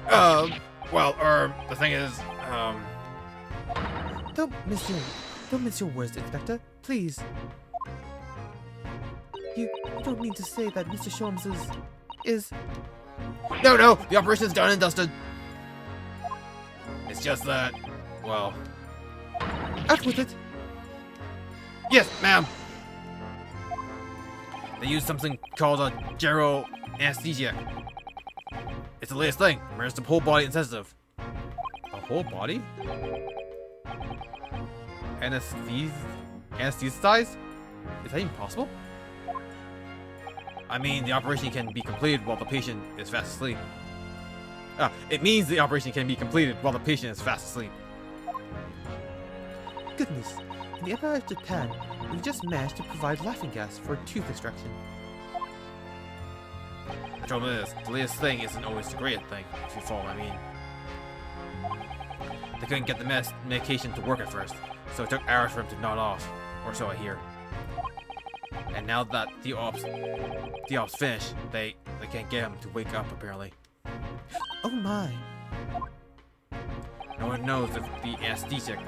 The thing is, Don't mince your words, Inspector. Please. You don't mean to say that Mr. Sholmes is... No, the operation's done and dusted. It's just that, well... Out with it! Yes, ma'am! They use something called a general anesthesia. It's the latest thing. Renders the whole body insensitive. A whole body? Anesthetized? Is that even possible? I mean, the operation can be completed while the patient is fast asleep. It means the operation can be completed while the patient is fast asleep. Goodness, in the Empire of Japan, we just managed to provide laughing gas for tooth extraction. The trouble is, the latest thing isn't always the greatest thing, if you follow what I mean. They couldn't get the medication to work at first, so it took hours for him to nod off, or so I hear. And now that the ops finished, they can't get him to wake up apparently. Oh my. No one knows if the anesthetic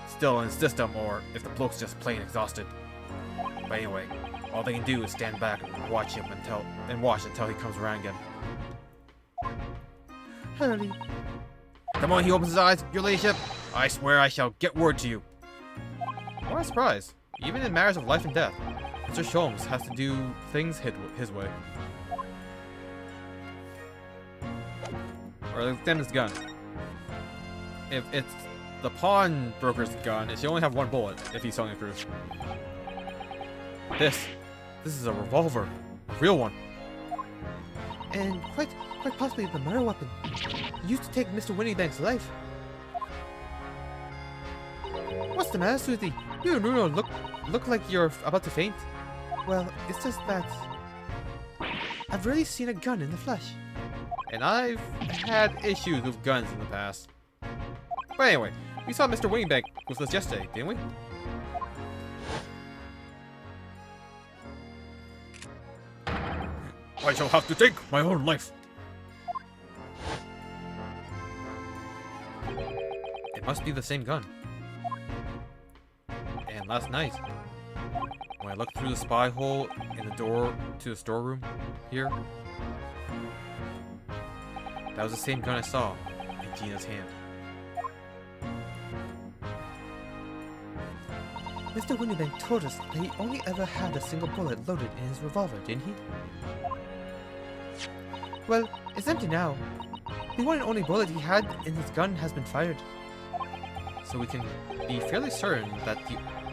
still in his system or if the bloke's just plain exhausted. But anyway, all they can do is stand back and watch him until he comes around again. Hurley. The moment he opens his eyes, your ladyship, I swear I shall get word to you. What a surprise. Even in matters of life and death, Mr. Sholmes has to do things his way. Or examine his gun. If it's the pawnbroker's gun, it should only have one bullet if he's telling the truth. This is a revolver. A real one. And quite possibly the murder weapon. Used to take Mr. Winniebank's life. What's the matter, Susie? You and Bruno look like you're about to faint. Well, it's just that I've rarely seen a gun in the flesh. And I've had issues with guns in the past. But anyway, we saw Mr. Winniebank with us yesterday, didn't we? I shall have to take my own life. It must be the same gun. And last night, when I looked through the spy hole in the door to the storeroom here, that was the same gun I saw in Gina's hand. Mr. Winniebank told us that he only ever had a single bullet loaded in his revolver, didn't he? Well, it's empty now. The one and only bullet he had in his gun has been fired. So we can be fairly certain that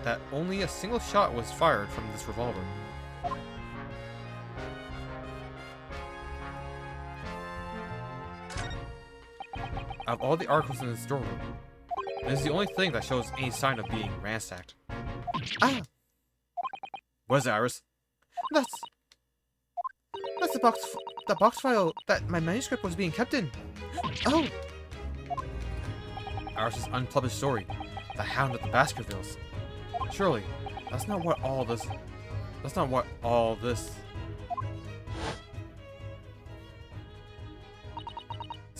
that only a single shot was fired from this revolver. Of all the articles in the storeroom, this is the only thing that shows any sign of being ransacked. Ah! What is it, Iris? That's the box file that my manuscript was being kept in. Oh! Iris's unpublished story, The Hound of the Baskervilles. Surely, that's not what all this...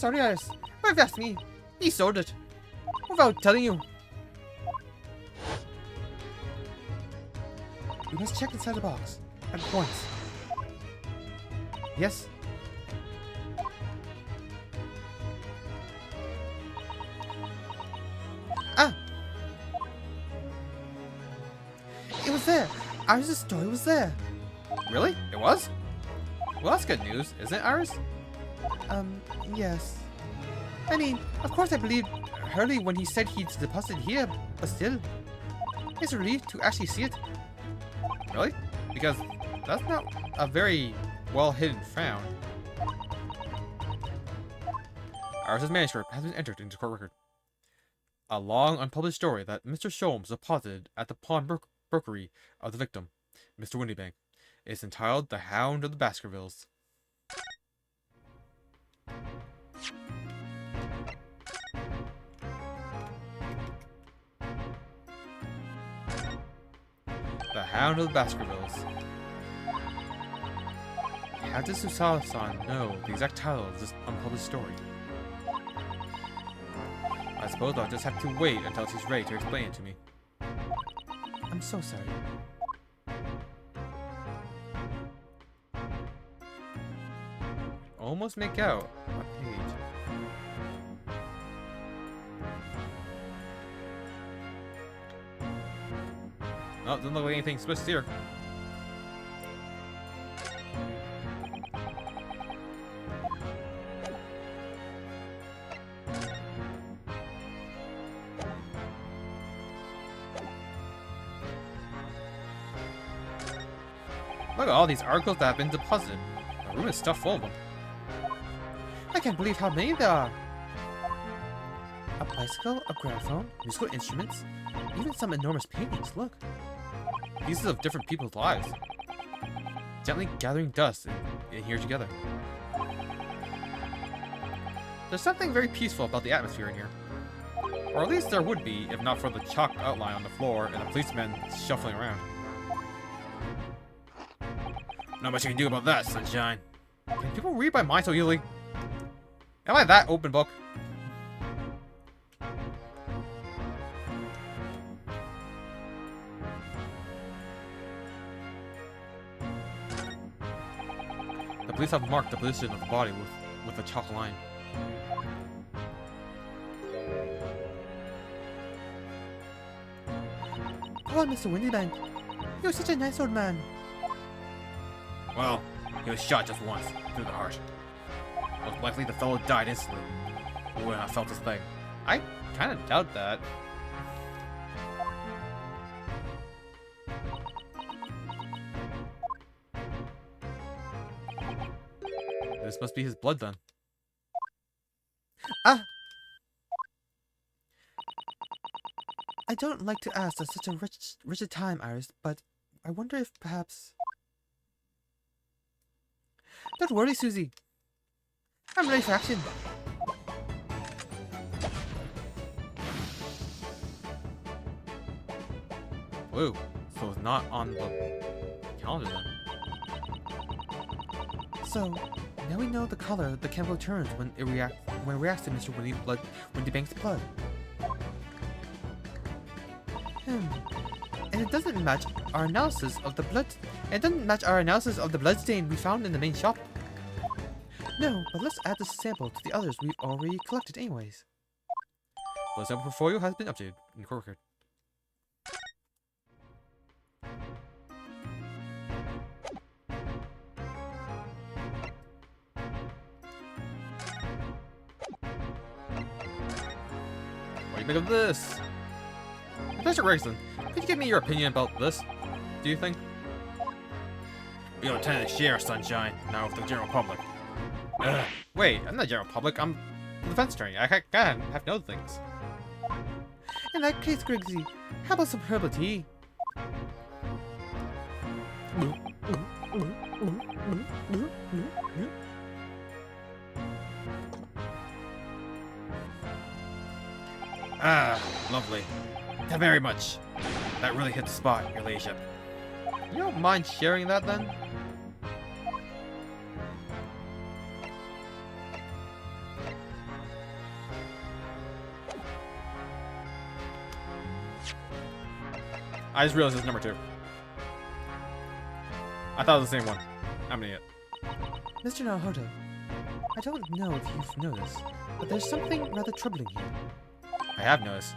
sorry, Iris. But if you ask me, he sold it. Without telling you. We must check inside the box. At once. Yes? Ah! It was there. Iris' story was there. Really? It was? Well, that's good news, isn't it, Iris? Yes. I mean, of course I believed Hurley when he said he'd deposited here, but still. It's a relief to actually see it. Really? Because that's not a very well-hidden frown. Iris' manuscript has been entered into court record. A long, unpublished story that Mr. Sholmes deposited at the pawnbrokery of the victim, Mr. Windybank, is entitled The Hound of the Baskervilles. The Hound of the Baskervilles. How does Susala-san know the exact title of this unpublished story? I suppose I'll just have to wait until she's ready to explain it to me. I'm so sorry. Almost make out a page. Oh, doesn't look like anything switched here. Look at all these articles that have been deposited. The room is stuffed full of them. I can't believe how many there are. A bicycle, a gramophone, musical instruments, even some enormous paintings, look. Pieces of different people's lives. Gently gathering dust in here together. There's something very peaceful about the atmosphere in here. Or at least there would be, if not for the chalk outline on the floor and the policeman shuffling around. Not much you can do about that, Sunshine. Can people read my mind so easily? Am I that open book? The police have marked the position of the body with a chalk line. Oh, Mr. Windybank. You're such a nice old man. Well, he was shot just once, through the heart. Most likely the fellow died instantly. He wouldn't have felt his thing. I kind of doubt that. This must be his blood then. Ah! I don't like to ask at such a rigid time, Iris, but I wonder if perhaps... Don't worry, Susie. I'm ready for action. Blue. So it's not on the calendar then. So, now we know the color the chemical turns when it reacts to Mr. Windybank's blood. And it doesn't match our analysis of the blood. It doesn't match our analysis of the blood stain we found in the main shop. No, but let's add this sample to the others we've already collected anyways. Blood sample portfolio has been updated in the court record. What do you think of this? Professor Gregson, could you give me your opinion about this? Do you think? We don't tend to share, Sunshine, now with the general public. Ugh. Wait, I'm not the general public, I'm the defense attorney. I gotta have to know things. In that case, Grigsy, how about some herbal tea? Ah, lovely. Thank you very much. That really hit the spot, your ladyship. You don't mind sharing that then? I just realized it's number 2. I thought it was the same one. I'm an idiot. Mr. Naruhodo, I don't know if you've noticed, but there's something rather troubling here. I have noticed.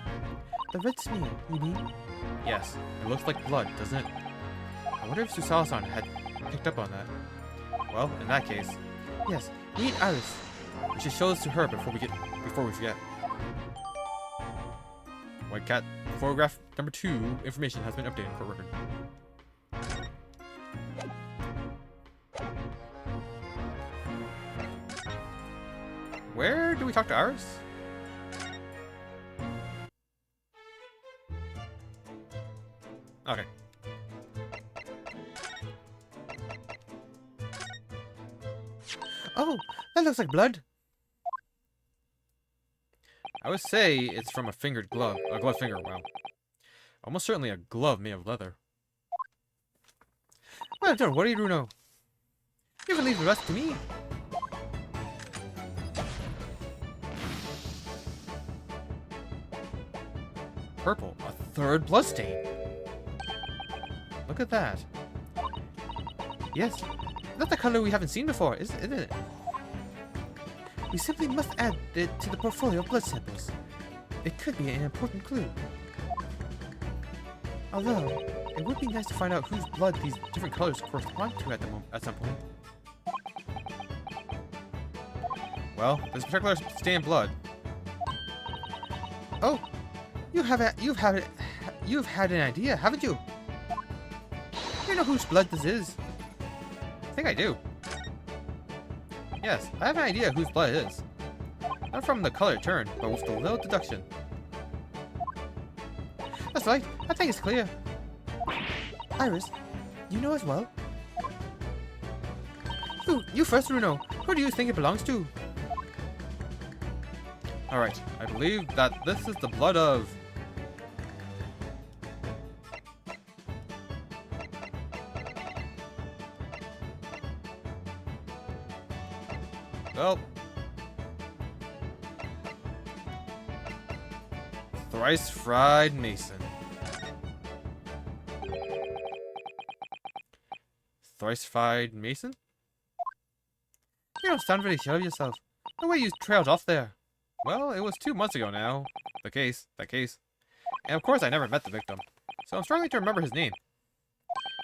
The red smear, you mean? Yes, it looks like blood, doesn't it? I wonder if Susawa-san had picked up on that. Well, in that case, Yes, we need Iris. we should show this to her before we forget. White cat photograph number 2 information has been updated for record. Where do we talk to Iris? Okay. Oh, that looks like blood. I would say it's from a fingered glove. A gloved finger, wow. Almost certainly a glove made of leather. Well, don't worry, Runo. You can leave the rest to me. Purple, a third bloodstain. Look at that. Yes, that's the color we haven't seen before, isn't it? We simply must add it to the portfolio of blood samples. It could be an important clue. Although, it would be nice to find out whose blood these different colors correspond to at some point. Well, this particular stain of blood. Oh, you've had an idea, haven't you? You know whose blood this is. I think I do. Yes, I have an idea whose blood it is. Not from the color it turned, but with the little deduction. That's right, I think it's clear. Iris, you know as well? You first, Runo. Who do you think it belongs to? Alright, I believe that this is the blood of... Well... Thrice fried Mason. Thrice fried Mason? You don't sound very sure of yourself. The way you trailed off there. Well, it was 2 months ago now. That case. And of course I never met the victim. So I'm struggling to remember his name.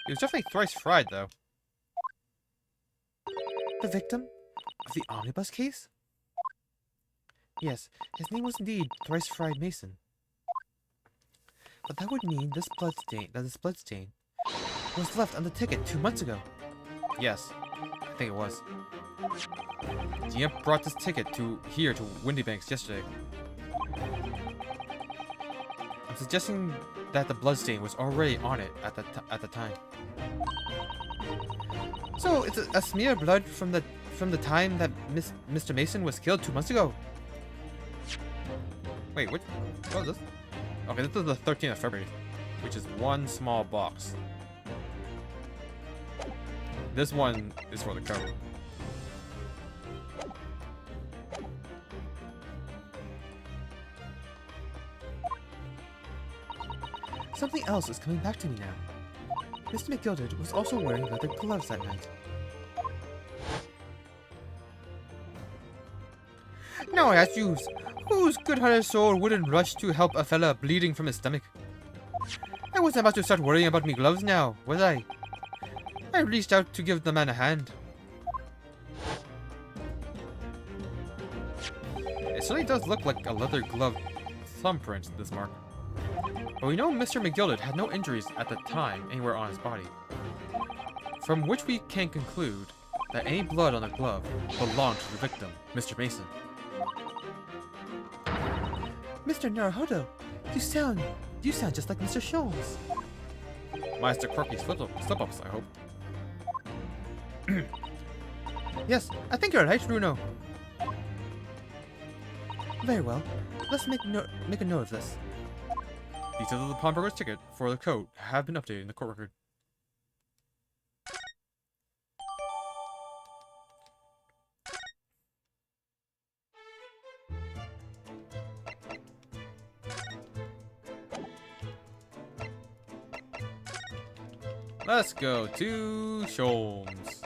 He was definitely thrice fried though. The victim of the omnibus case? Yes, his name was indeed Thrice Fried Mason. But that would mean this bloodstain was left on the ticket 2 months ago. Yes, I think it was. The imp brought this ticket here to Windybanks yesterday. I'm suggesting that the bloodstain was already on it at the time. So it's a smear of blood from the time that Mr. Mason was killed 2 months ago. Wait, what was this? Okay, this is the 13th of February, which is one small box. This one is for the cover. Something else is coming back to me now. Mr. McGilded was also wearing leather gloves that night. Now I ask you, whose good-hearted soul wouldn't rush to help a fella bleeding from his stomach? I wasn't about to start worrying about me gloves now, was I? I reached out to give the man a hand. It certainly does look like a leather glove thumbprint, this mark. But we know Mr. McGilded had no injuries at the time anywhere on his body. From which we can conclude that any blood on the glove belonged to the victim, Mr. Mason. Mr. Naruhodo, you sound just like Mr. Scholes. Minus the quirky slip-ups, I hope. Yes, I think you're right, Bruno. Very well. Let's make a note of this. Details of the pawnbroker's ticket for the coat have been updated in the court record. Let's go to Sholmes.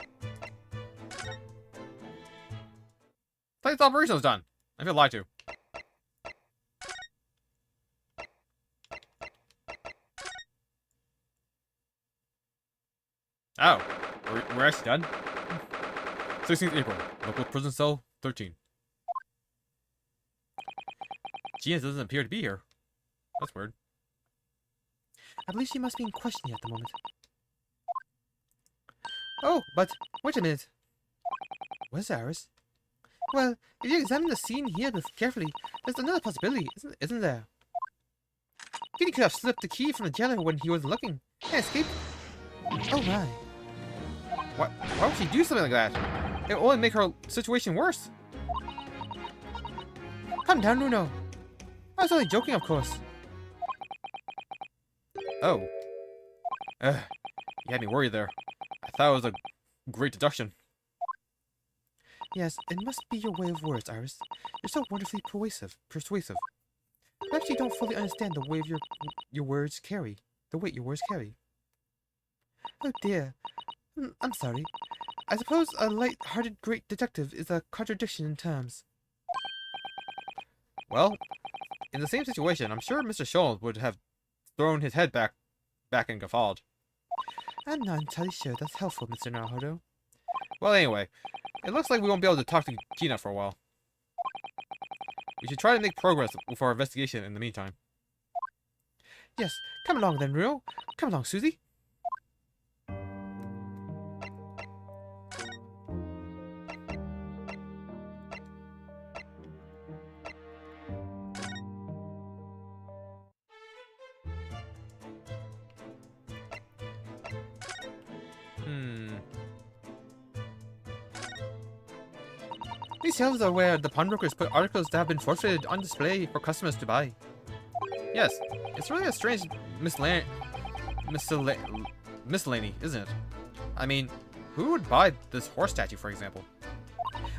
Tonight's operation is done. I feel lied to. Oh, we're actually done? 16th April, local prison cell 13. Gina doesn't appear to be here. That's weird. I believe she must be in questioning at the moment. Oh, but wait a minute. Where's Iris? Well, if you examine the scene here carefully, there's another possibility, isn't there? Kitty could have slipped the key from the jailer when he was looking and escaped. Oh my. Why would she do something like that? It will only make her situation worse. Calm down, Bruno. I was only joking, of course. Oh. You had me worried there. I thought it was a great deduction. Yes, it must be your way of words, Iris. You're so wonderfully persuasive. Perhaps you don't fully understand the way of your words carry. The weight your words carry. Oh dear. I'm sorry. I suppose a light-hearted great detective is a contradiction in terms. Well, in the same situation, I'm sure Mr. Sholmes would have thrown his head back and guffawed. I'm not entirely sure that's helpful, Mr. Naruto. Well, anyway, it looks like we won't be able to talk to Gina for a while. We should try to make progress with our investigation in the meantime. Yes, come along then, Rio. Come along, Susie. These shelves are where the pawnbrokers put articles that have been forfeited on display for customers to buy. Yes, it's really a strange miscellany, isn't it? I mean, who would buy this horse statue, for example?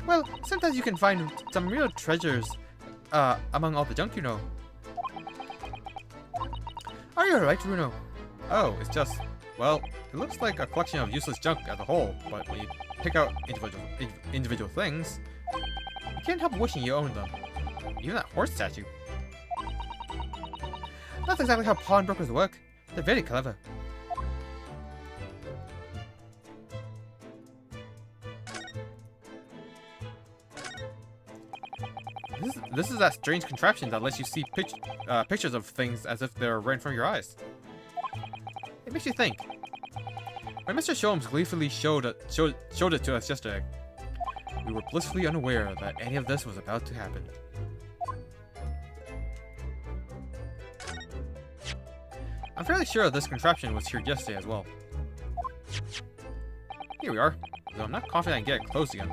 Well, sometimes you can find some real treasures among all the junk, you know. Are you alright, Bruno? Oh, it's just, well, it looks like a collection of useless junk as a whole, but when you pick out individual things, you can't help wishing you owned them. Even that horse statue. That's exactly how pawnbrokers work. They're very clever. This is that strange contraption that lets you see pictures of things as if they're right in front of your eyes. It makes you think. When Mr. Sholmes gleefully showed it to us yesterday, we were blissfully unaware that any of this was about to happen. I'm fairly sure this contraption was here yesterday as well. Here we are, though I'm not confident I can get it closed again.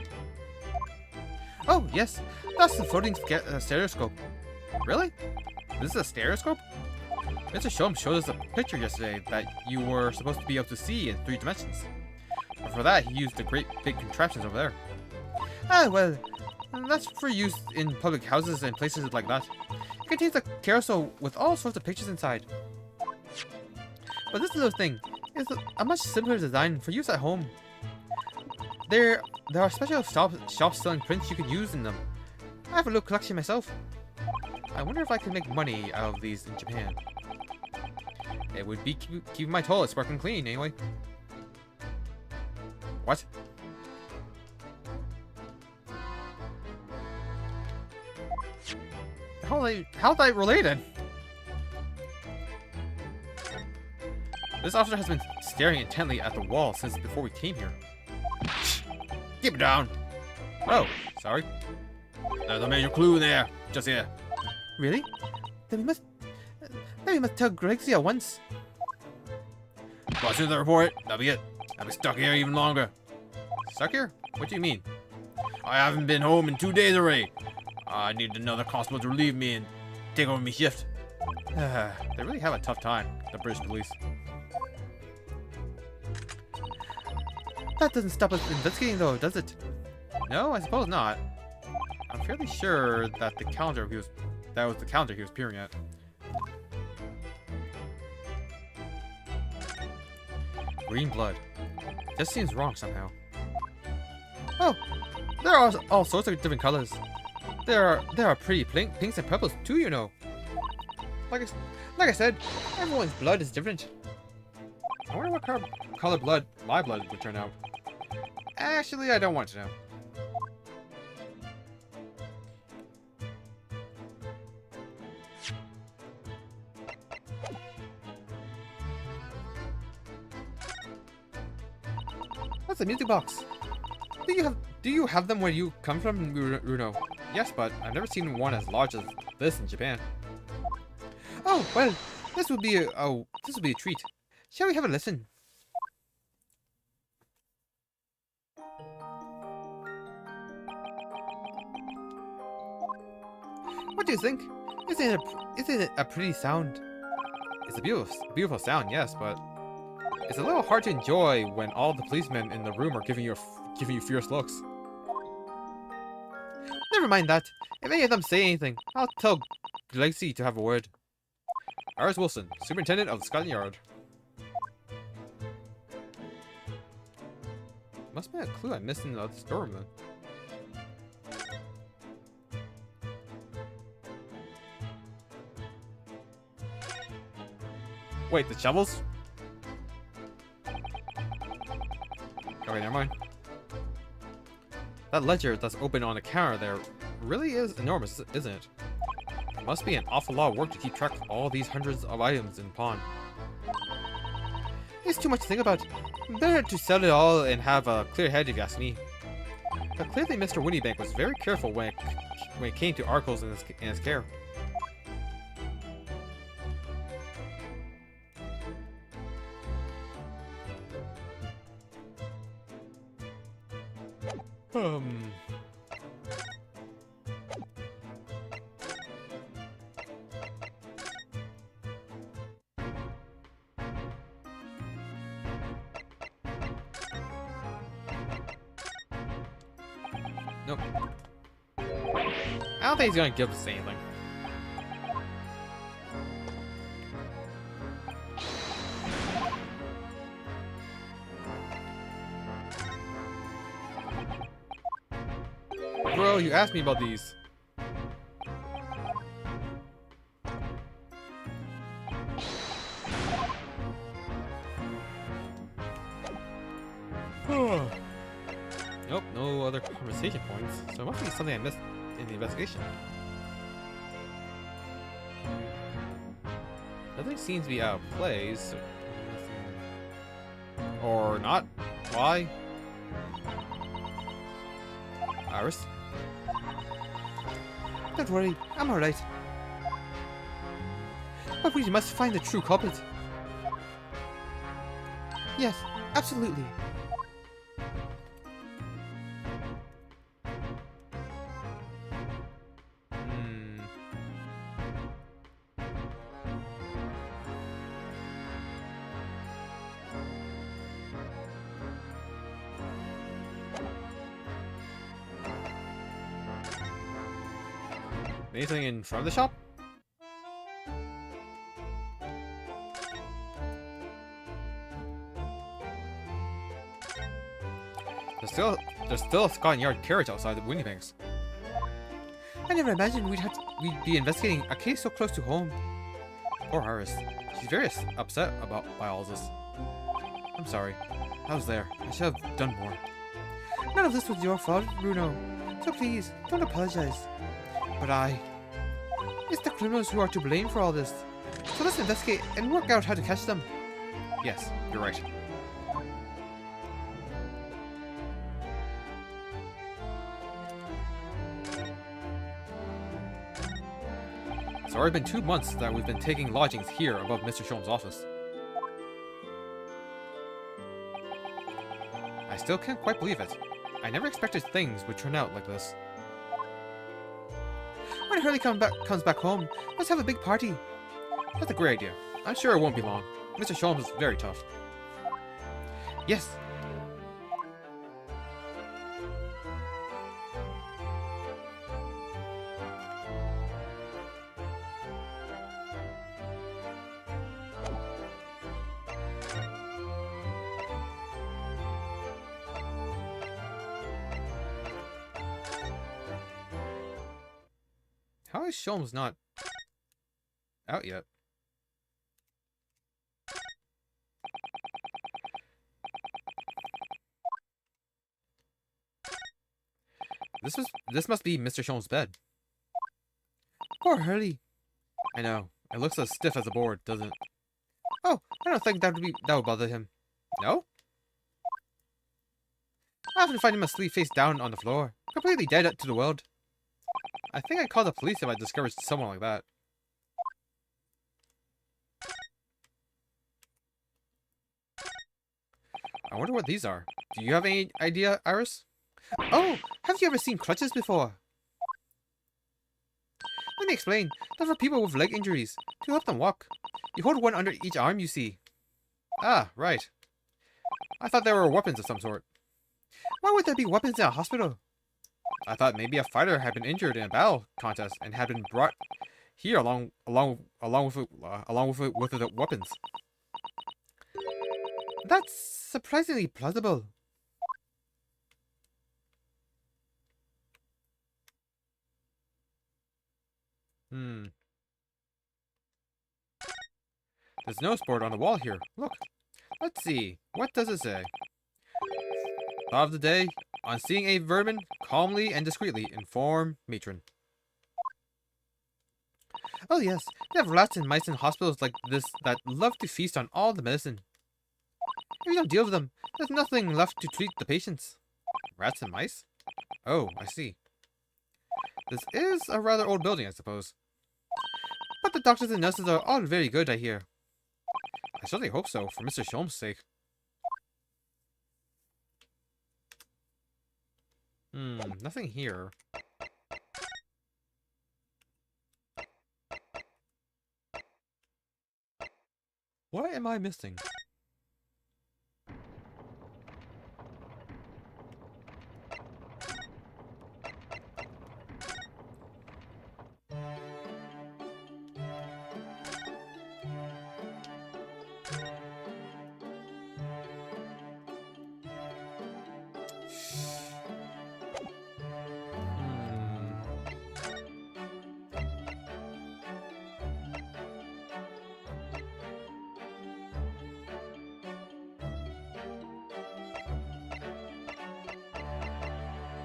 Oh, yes, that's the floating stereoscope. Really? This is a stereoscope? Mr. Sholmes showed us a picture yesterday that you were supposed to be able to see in 3 dimensions. But for that, he used the great big contraptions over there. Ah, well, that's for use in public houses and places like that. It contains a carousel with all sorts of pictures inside. But this little thing is a much simpler design for use at home. There are special shops selling prints you can use in them. I have a little collection myself. I wonder if I can make money out of these in Japan. It would be keeping my toilet sparkling clean, anyway. What? How are they related? This officer has been staring intently at the wall since before we came here. Keep it down. Oh, sorry. There's a major clue in there. Just here. Really? Then we must tell Grexia at once. Watch the report. That'll be it. I'll be stuck here even longer. Stuck here? What do you mean? I haven't been home in 2 days already. I need another constable to relieve me and take over my shift. They really have a tough time, the British police. That doesn't stop us investigating though, does it? No, I suppose not. I'm fairly sure that was the calendar he was peering at. Green blood. This seems wrong somehow. Oh, there are all sorts of different colors. There are pretty pinks and purples too, you know. Like I said, everyone's blood is different. I wonder what color blood my blood would turn out. Actually, I don't want to know. That's a music box. Do you have them where you come from, Runo? Yes, but I've never seen one as large as this in Japan. Oh well, this would be a treat. Shall we have a listen? What do you think? Isn't it a pretty sound? It's a beautiful sound, yes, but it's a little hard to enjoy when all the policemen in the room are giving you fierce looks. Never mind that. If any of them say anything, I'll tell Gracie to have a word. Iris Wilson, Superintendent of the Scotland Yard. Must be a clue I missed in the storeroom then. Wait, the shovels? Okay, never mind. That ledger that's open on the counter there really is enormous, isn't it? It must be an awful lot of work to keep track of all these hundreds of items in pawn. It's too much to think about. Better to sell it all and have a clear head if you ask me. But clearly Mr. Winniebank was very careful when it came to articles in his care. Nope. I don't think he's gonna give us anything. Bro, you asked me about these. Nope, no other conversation points, so it must be something I missed in the investigation. Nothing seems to be out of place. Or not. Why? Iris? Don't worry, I'm alright. But we must find the true culprit. Yes, absolutely. Anything in front of the shop? There's still a Scotland Yard carriage outside the Winniebanks. I never imagined we'd be investigating a case so close to home. Poor Iris. She's very upset by all this. I'm sorry. I was there. I should have done more. None of this was your fault, Bruno. So please, don't apologize. But it's the criminals who are to blame for all this. So let's investigate and work out how to catch them. Yes, you're right. It's already been 2 months that we've been taking lodgings here above Mr. Sholm's office. I still can't quite believe it. I never expected things would turn out like this. When Hurley comes back home, let's have a big party. That's a great idea. I'm sure it won't be long. Mr. Sholmes is very tough. Yes. How is Sholmes not out yet? This must be Mr. Sholmes' bed. Poor Hurley. I know. It looks as stiff as a board, doesn't it? Oh, I don't think that would bother him. No? I often find him asleep face down on the floor, completely dead to the world. I think I'd call the police if I discovered someone like that. I wonder what these are. Do you have any idea, Iris? Oh, have you ever seen crutches before? Let me explain. They're for people with leg injuries, to help them walk. You hold one under each arm, you see. Ah, right. I thought they were weapons of some sort. Why would there be weapons in a hospital? I thought maybe a fighter had been injured in a battle contest and had been brought here along with the weapons. That's surprisingly plausible. There's no sport on the wall here. Look. Let's see. What does it say? Thought of the day. On seeing a vermin, calmly and discreetly inform matron. Oh yes, they have rats and mice in hospitals like this that love to feast on all the medicine. If you don't deal with them, there's nothing left to treat the patients. Rats and mice? Oh, I see. This is a rather old building, I suppose. But the doctors and nurses are all very good, I hear. I certainly hope so, for Mr. Sholmes' sake. Nothing here. What am I missing?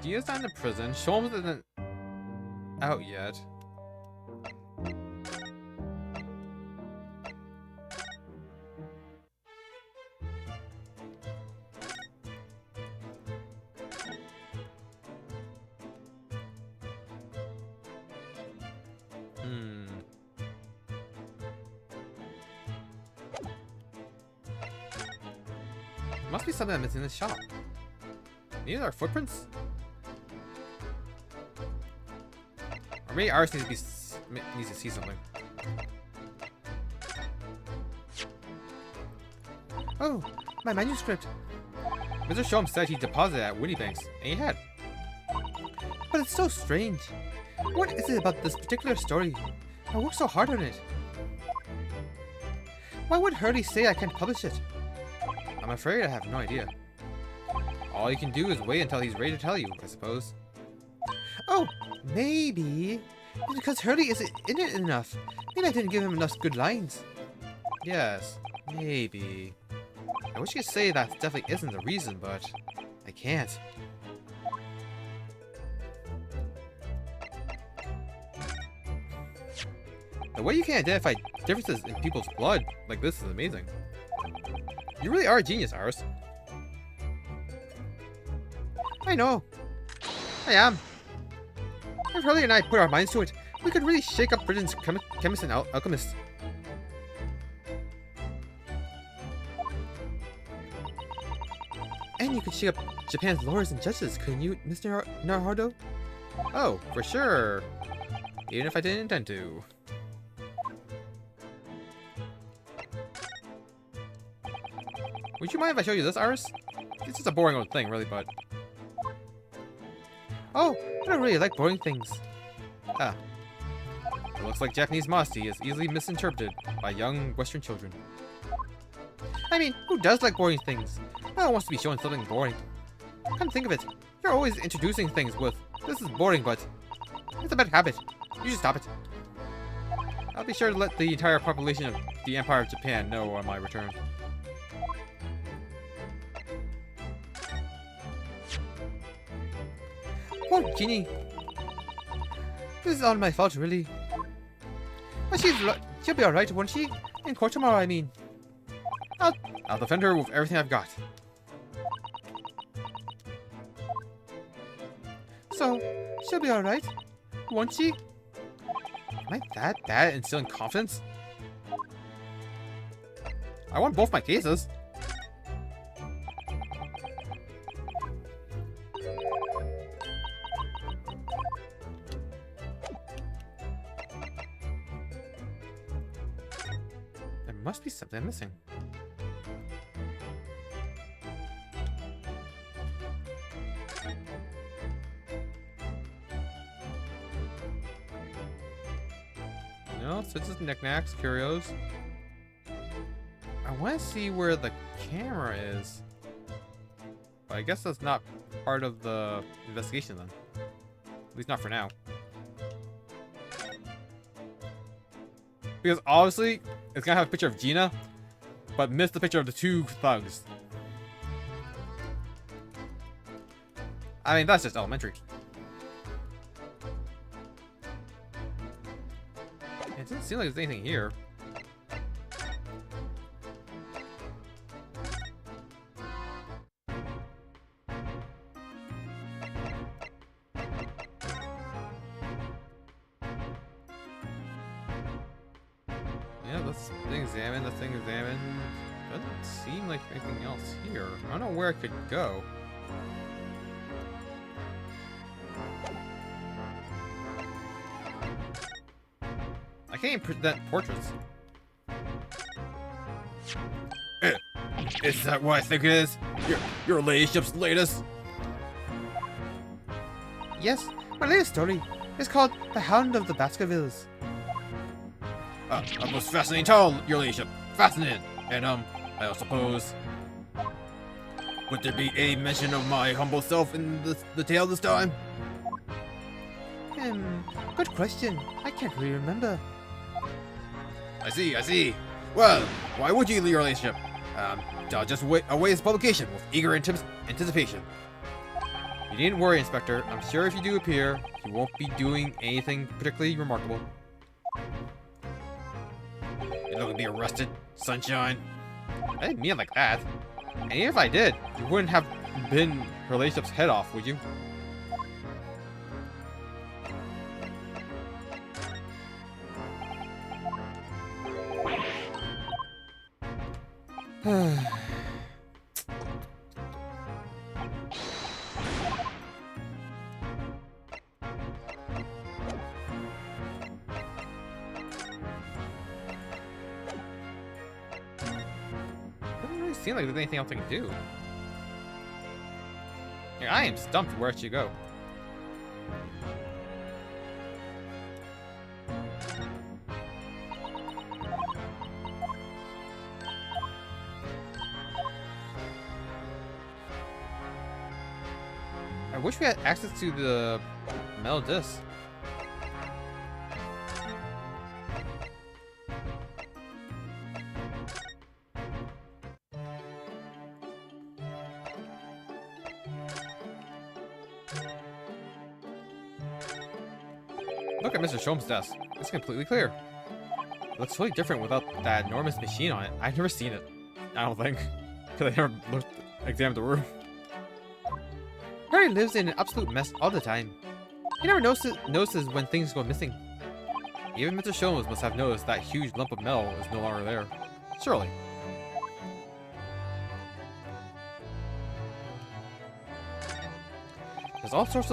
Dia's not in the prison. Sholmes isn't out yet. Must be something I'm missing in this shop. These are footprints? Or maybe Iris needs to see something. Oh, my manuscript. Mr. Sholmes said he deposited it at Winniebank's, and he had. But it's so strange. What is it about this particular story? I worked so hard on it. Why would Hurley say I can't publish it? I'm afraid I have no idea. All you can do is wait until he's ready to tell you, I suppose. Oh, maybe it's because Hurley isn't in it enough. Maybe I didn't give him enough good lines. Yes, maybe. I wish I could say that definitely isn't the reason, but I can't. The way you can identify differences in people's blood like this is amazing. You really are a genius, Iris. I know. I am. If Hurley and I put our minds to it, we could really shake up Britain's chemists and alchemists. And you could shake up Japan's lawyers and judges, couldn't you, Mr. Naruhodo? Oh, for sure. Even if I didn't intend to. Would you mind if I show you this, Iris? It's just a boring old thing, really, but... Oh, I don't really like boring things. Ah. It looks like Japanese modesty is easily misinterpreted by young Western children. I mean, who does like boring things? No one wants to be shown something boring. Come think of it, you're always introducing things with, this is boring, but it's a bad habit. You should stop it. I'll be sure to let the entire population of the Empire of Japan know on my return. Poor Ginny. This is all my fault, really. But she'll be alright, won't she? In court tomorrow, I mean. I'll defend her with everything I've got. So, she'll be alright, won't she? Am I that bad at instilling confidence? I won both my cases. There must be something I'm missing. No, so it's just knickknacks, curios. I want to see where the camera is. But I guess that's not part of the investigation then. At least not for now. Because obviously, it's gonna have a picture of Gina, but miss the picture of the two thugs. I mean, that's just elementary. It doesn't seem like there's anything here. Yeah, this thing examined, this thing examined. Doesn't seem like anything else here. I don't know where I could go. I can't even present portraits. Is that what I think it is? Your ladyship's latest? Yes, my latest story is called The Hound of the Baskervilles. A most fascinating tale, your ladyship. Fascinating. And, I suppose... would there be any mention of my humble self in the tale this time? Good question. I can't really remember. I see. Well, why would you, your ladyship? I'll just await its publication with eager anticipation. You needn't worry, Inspector. I'm sure if you do appear, you won't be doing anything particularly remarkable. You're not gonna be arrested, sunshine. I didn't mean it like that. And even if I did, you wouldn't have been her ladyship's head off, would you? Doesn't really seem like there's anything else I can do. Yeah, I am stumped where it should go. I wish we had access to the metal disc. Look at Mr. Shom's desk. It's completely clear. It looks totally different without that enormous machine on it. I've never seen it. I don't think. Because I never examined the room. Harry lives in an absolute mess all the time. He never notices when things go missing. Even Mr. Sholmes must have noticed that huge lump of metal is no longer there. Surely. There's all sorts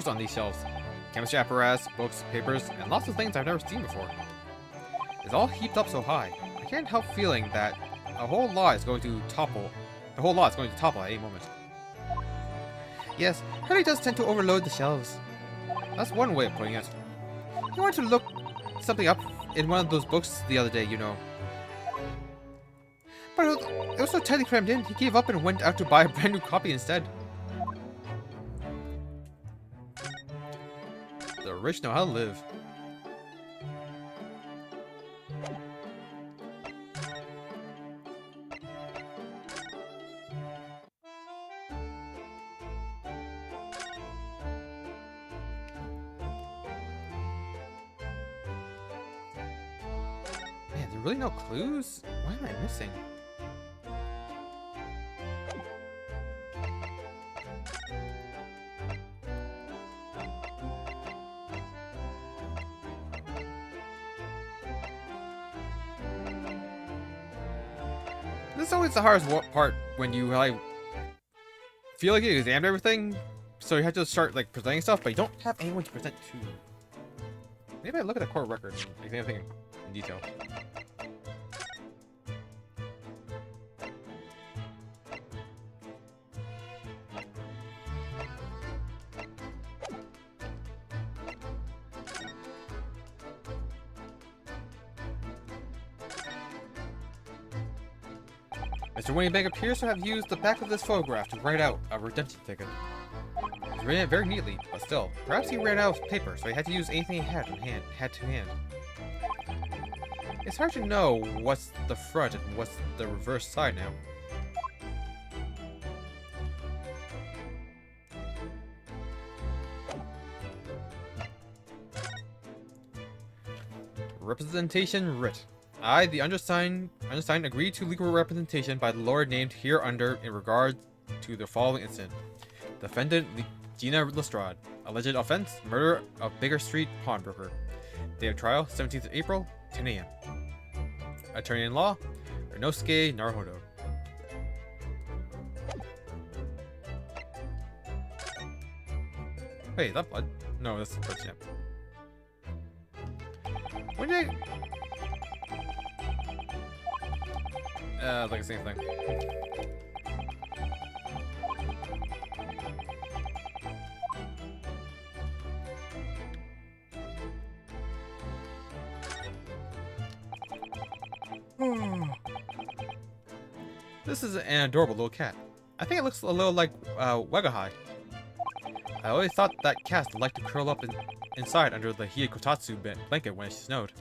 on these shelves. Chemistry apparatus, books, papers, and lots of things I've never seen before. It's all heaped up so high. I can't help feeling that a whole lot is going to topple. The whole lot is going to topple at any moment. Yes, Harry does tend to overload the shelves. That's one way of putting it. He wanted to look something up in one of those books the other day, you know. But it was so tightly crammed in, he gave up and went out to buy a brand new copy instead. The rich know how to live. Man, there are really no clues? What am I missing? This is always the hardest part when you like feel like you examined everything, so you have to start like presenting stuff, but you don't have anyone to present to. Maybe I look at the court record and examine everything in detail. Mr. Winniebank appears to have used the back of this photograph to write out a redemption ticket. He's written it very neatly, but still, perhaps he ran out of paper, so he had to use anything he had to hand. It's hard to know what's the front and what's the reverse side now. Representation writ. I, the undersigned, agree to legal representation by the lawyer named hereunder in regard to the following incident. Defendant Gina Lestrade. Alleged offense, murder of Baker Street pawnbroker. Day of trial, 17th April, 10 a.m. Attorney-in-law, Renosuke Naruhodo. Wait, is that blood? No, that's blood stamp. When did like the same thing. This is an adorable little cat. I think it looks a little like Wagahai. I always thought that cats liked to curl up inside under the Hyakutatsu blanket when it snowed.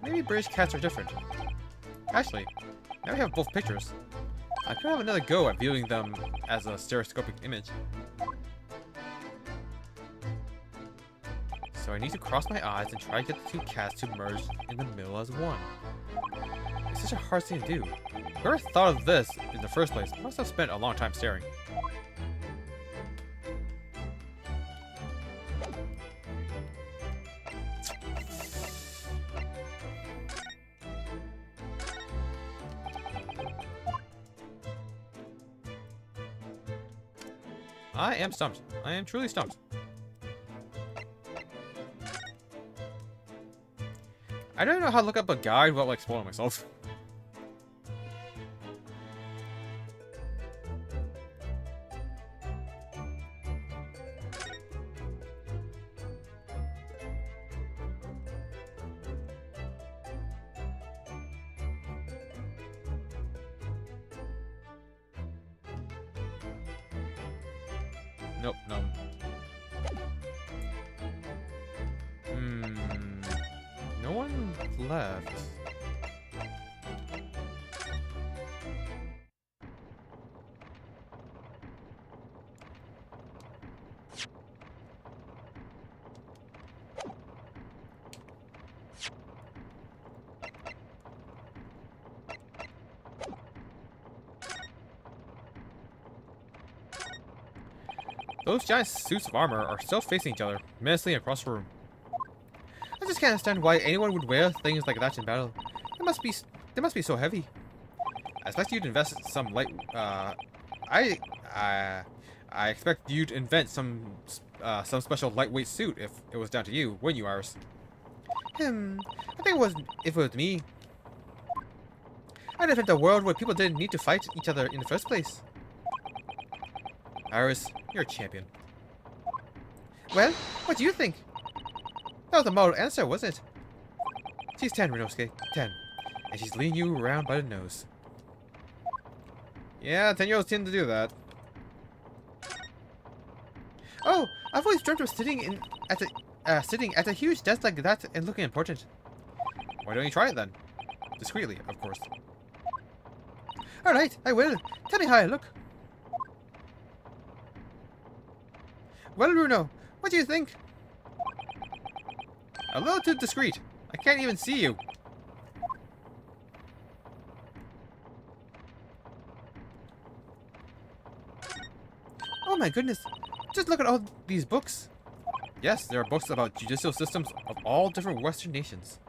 Maybe British cats are different. Actually, now we have both pictures. I could have another go at viewing them as a stereoscopic image. So I need to cross my eyes and try to get the two cats to merge in the middle as one. It's such a hard thing to do. Whoever thought of this in the first place must have spent a long time staring. I am stumped. I am truly stumped. I don't know how to look up a guide without like spoiling myself. Nope, no. No one left. Those giant suits of armor are still facing each other, menacingly across the room. I just can't understand why anyone would wear things like that in battle. They must be so heavy. I expect you'd invest some light. I expect you'd invent some special lightweight suit if it was down to you, wouldn't you, Iris? I think it was if it was me. I'd invent a world where people didn't need to fight each other in the first place. Iris, you're a champion. Well, what do you think? That was a model answer, wasn't it? She's 10, Renosuke. 10. And she's leading you around by the nose. Yeah, 10-year-olds tend to do that. Oh, I've always dreamt of sitting sitting at a huge desk like that and looking important. Why don't you try it then? Discreetly, of course. Alright, I will. Tell me how I look. Well, Bruno, what do you think? A little too discreet. I can't even see you. Oh my goodness. Just look at all these books. Yes, there are books about judicial systems of all different Western nations.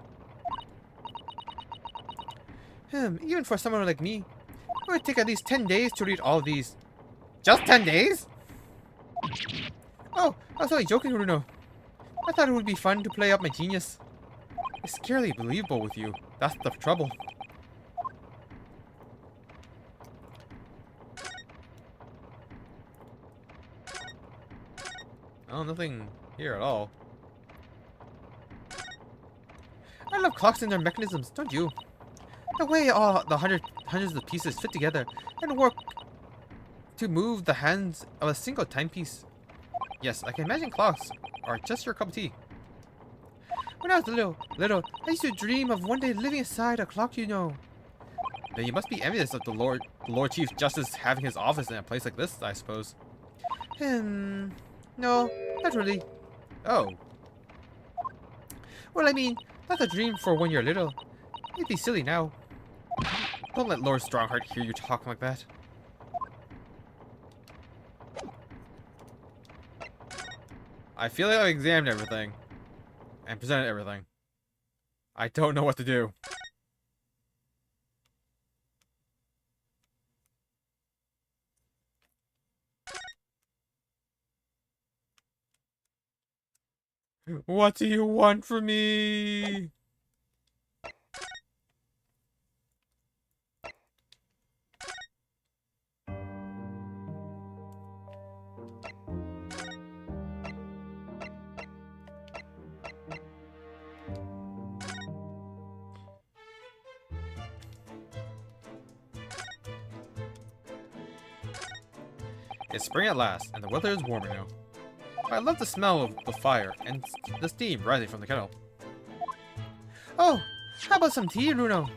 Even for someone like me, it would take at least 10 days to read all of these. Just 10 days? Oh, I was only joking, Bruno. I thought it would be fun to play up my genius. It's scarily believable with you. That's the trouble. Oh, nothing here at all. I love clocks and their mechanisms, don't you? The way all the hundreds of pieces fit together and work to move the hands of a single timepiece. Yes, I can imagine clocks are just your cup of tea. When I was little, I used to dream of one day living inside a clock, you know. Then you must be envious of the Lord Chief Justice having his office in a place like this, I suppose. No, not really. Oh. Well, I mean, that's a dream for when you're little. It'd be silly now. Don't let Lord Strongheart hear you talking like that. I feel like I've examined everything. And presented everything. I don't know what to do. What do you want from me? It's spring at last, and the weather is warmer now. I love the smell of the fire and the steam rising from the kettle. Oh, how about some tea, Bruno?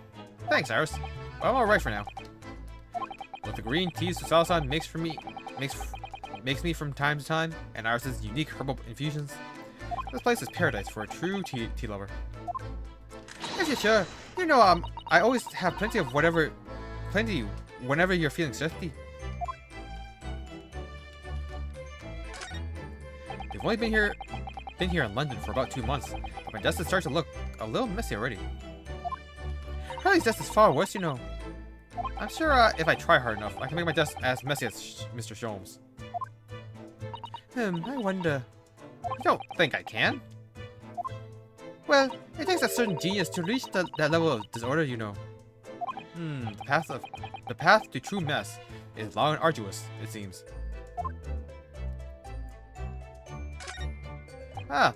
Thanks, Iris. But I'm alright for now. With the green teas Susasan makes me from time to time, and Iris's unique herbal infusions, this place is paradise for a true tea lover. Yes, you sure. You know, I always have plenty whenever you're feeling thirsty. We've only been here in London for about 2 months, but my desk is starting to look a little messy already. Harley's desk is far worse, you know. I'm sure if I try hard enough, I can make my desk as messy as Mr. Sholmes. I wonder. You don't think I can? Well, it takes a certain genius to reach that level of disorder, you know. The path to true mess is long and arduous, it seems. Ah,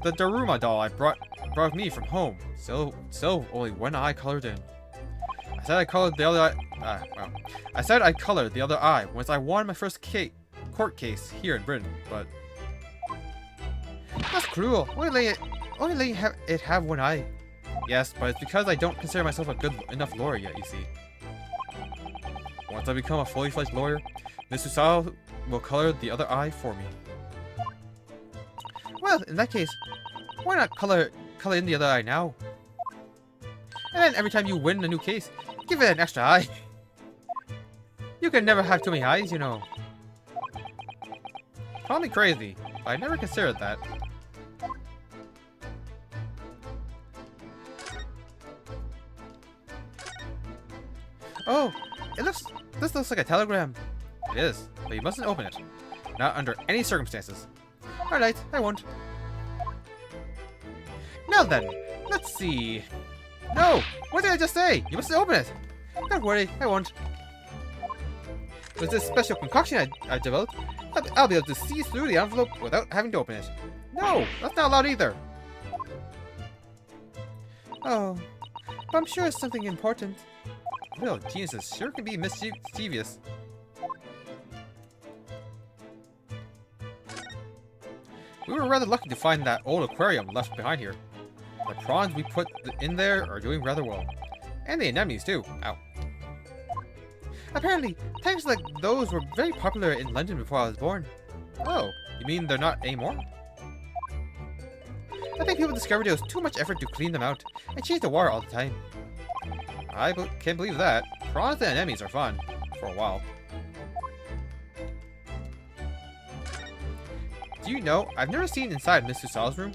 the Daruma doll I brought with me from home. So only one eye colored in. I said I colored the other eye. I said I colored the other eye once I won my first court case here in Britain, but that's cruel. Only letting it have one eye. Yes, but it's because I don't consider myself a good enough lawyer yet. You see. Once I become a fully fledged lawyer, Miss Usao will color the other eye for me. Well, in that case, why not color in the other eye now? And then every time you win a new case, give it an extra eye. You can never have too many eyes, you know. Call me crazy, but I never considered that. Oh, this looks like a telegram. It is, but you mustn't open it. Not under any circumstances. Alright, I won't. Now then, let's see. No! What did I just say? You mustn't open it! Don't worry, I won't. With this special concoction I developed, I'll be able to see through the envelope without having to open it. No, that's not allowed either. Oh, but I'm sure it's something important. Little geniuses sure can be mischievous. We were rather lucky to find that old aquarium left behind here. The prawns we put in there are doing rather well. And the anemones too. Ow. Apparently, tanks like those were very popular in London before I was born. Oh, you mean they're not anymore? I think people discovered it was too much effort to clean them out and change the water all the time. I can't believe that. Prawns and anemones are fun. For a while. Do you know, I've never seen inside Mr. Sal's room.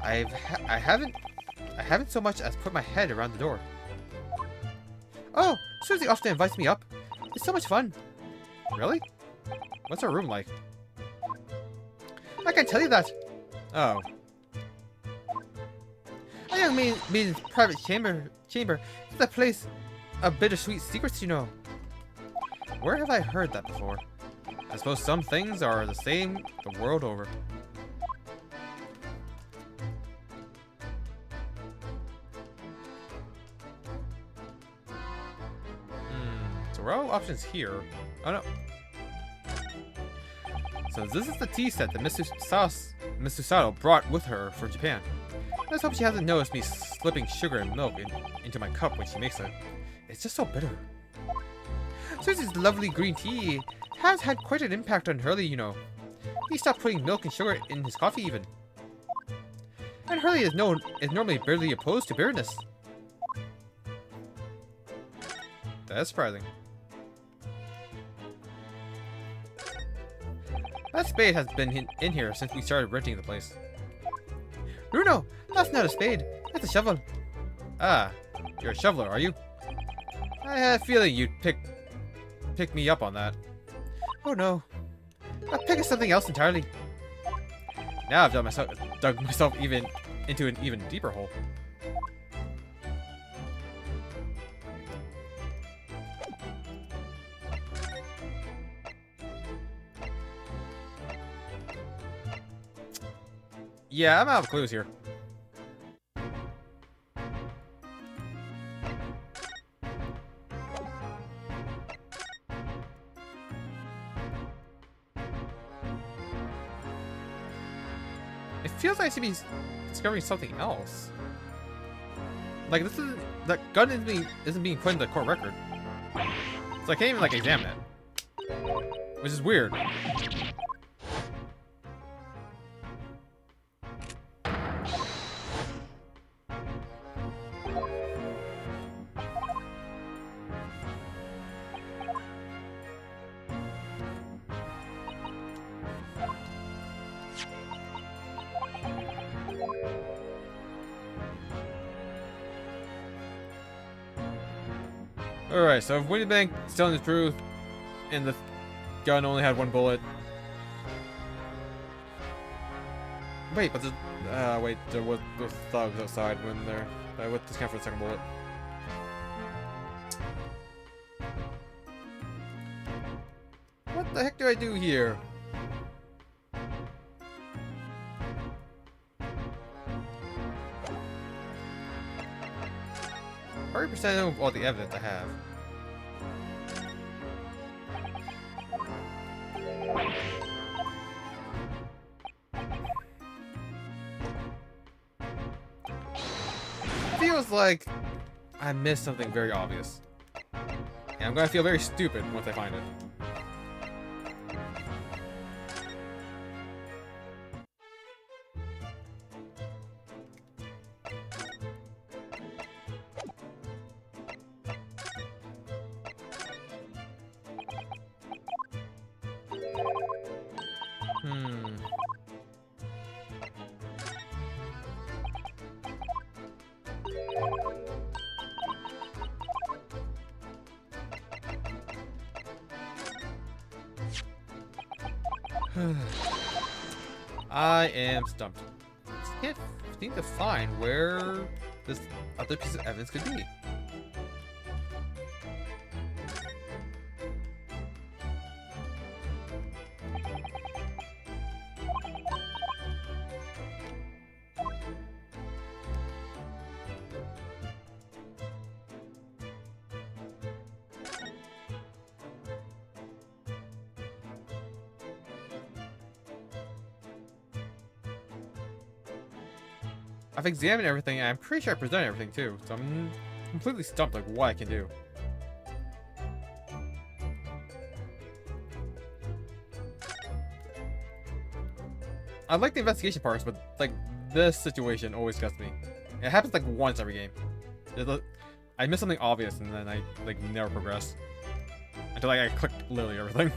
I haven't so much as put my head around the door. Oh, Susie often invites me up. It's so much fun. Really? What's her room like? I can't tell you that. Oh. A young maiden's private chamber is a place of bittersweet secrets, you know. Where have I heard that before? I suppose some things are the same the world over. So we're all options here. Oh no. So this is the tea set that Mrs. Sato brought with her for Japan. Let's hope she hasn't noticed me slipping sugar and milk into my cup when she makes it. It's just so bitter. Susie's lovely green tea has had quite an impact on Hurley, you know. He stopped putting milk and sugar in his coffee even. And Hurley is normally barely opposed to bitterness. That's surprising. That spade has been in here since we started renting the place. Bruno, that's not a spade. It's a shovel. Ah, you're a shoveler, are you? I had a feeling you'd pick me up on that. Oh no. A pick is something else entirely. Now I've dug myself into an even deeper hole. Yeah, I'm out of clues here. It feels like I should be discovering something else. Like this isn't that gun isn't being put in the court record. So I can't even like examine it. Which is weird. Alright, so if Winnie Bank is telling the truth, and the gun only had one bullet. Wait, but wait, there was the thugs outside when they're... what discount for the second bullet? What the heck do I do here? % of all the evidence I have. Feels like I missed something very obvious. And I'm gonna feel very stupid once I find it. I am stumped. I can't seem to find where this other piece of evidence could be. I've examined everything, and I'm pretty sure I presented everything too, so I'm completely stumped like what I can do. I like the investigation parts, but like this situation always gets me. It happens like once every game. I miss something obvious and then I like never progress until like I click literally everything.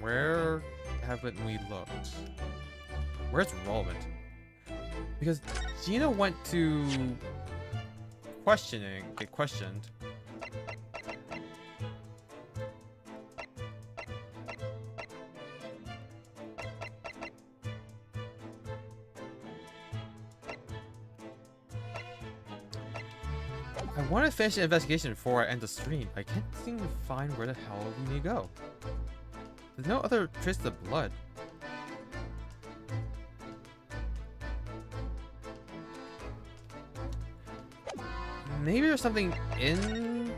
Where haven't we looked? Where's relevant? Because Gina went to get questioned. I want to finish the investigation before I end the stream. I can't seem to find where the hell we need to go. There's no other traces of blood. Maybe there's something in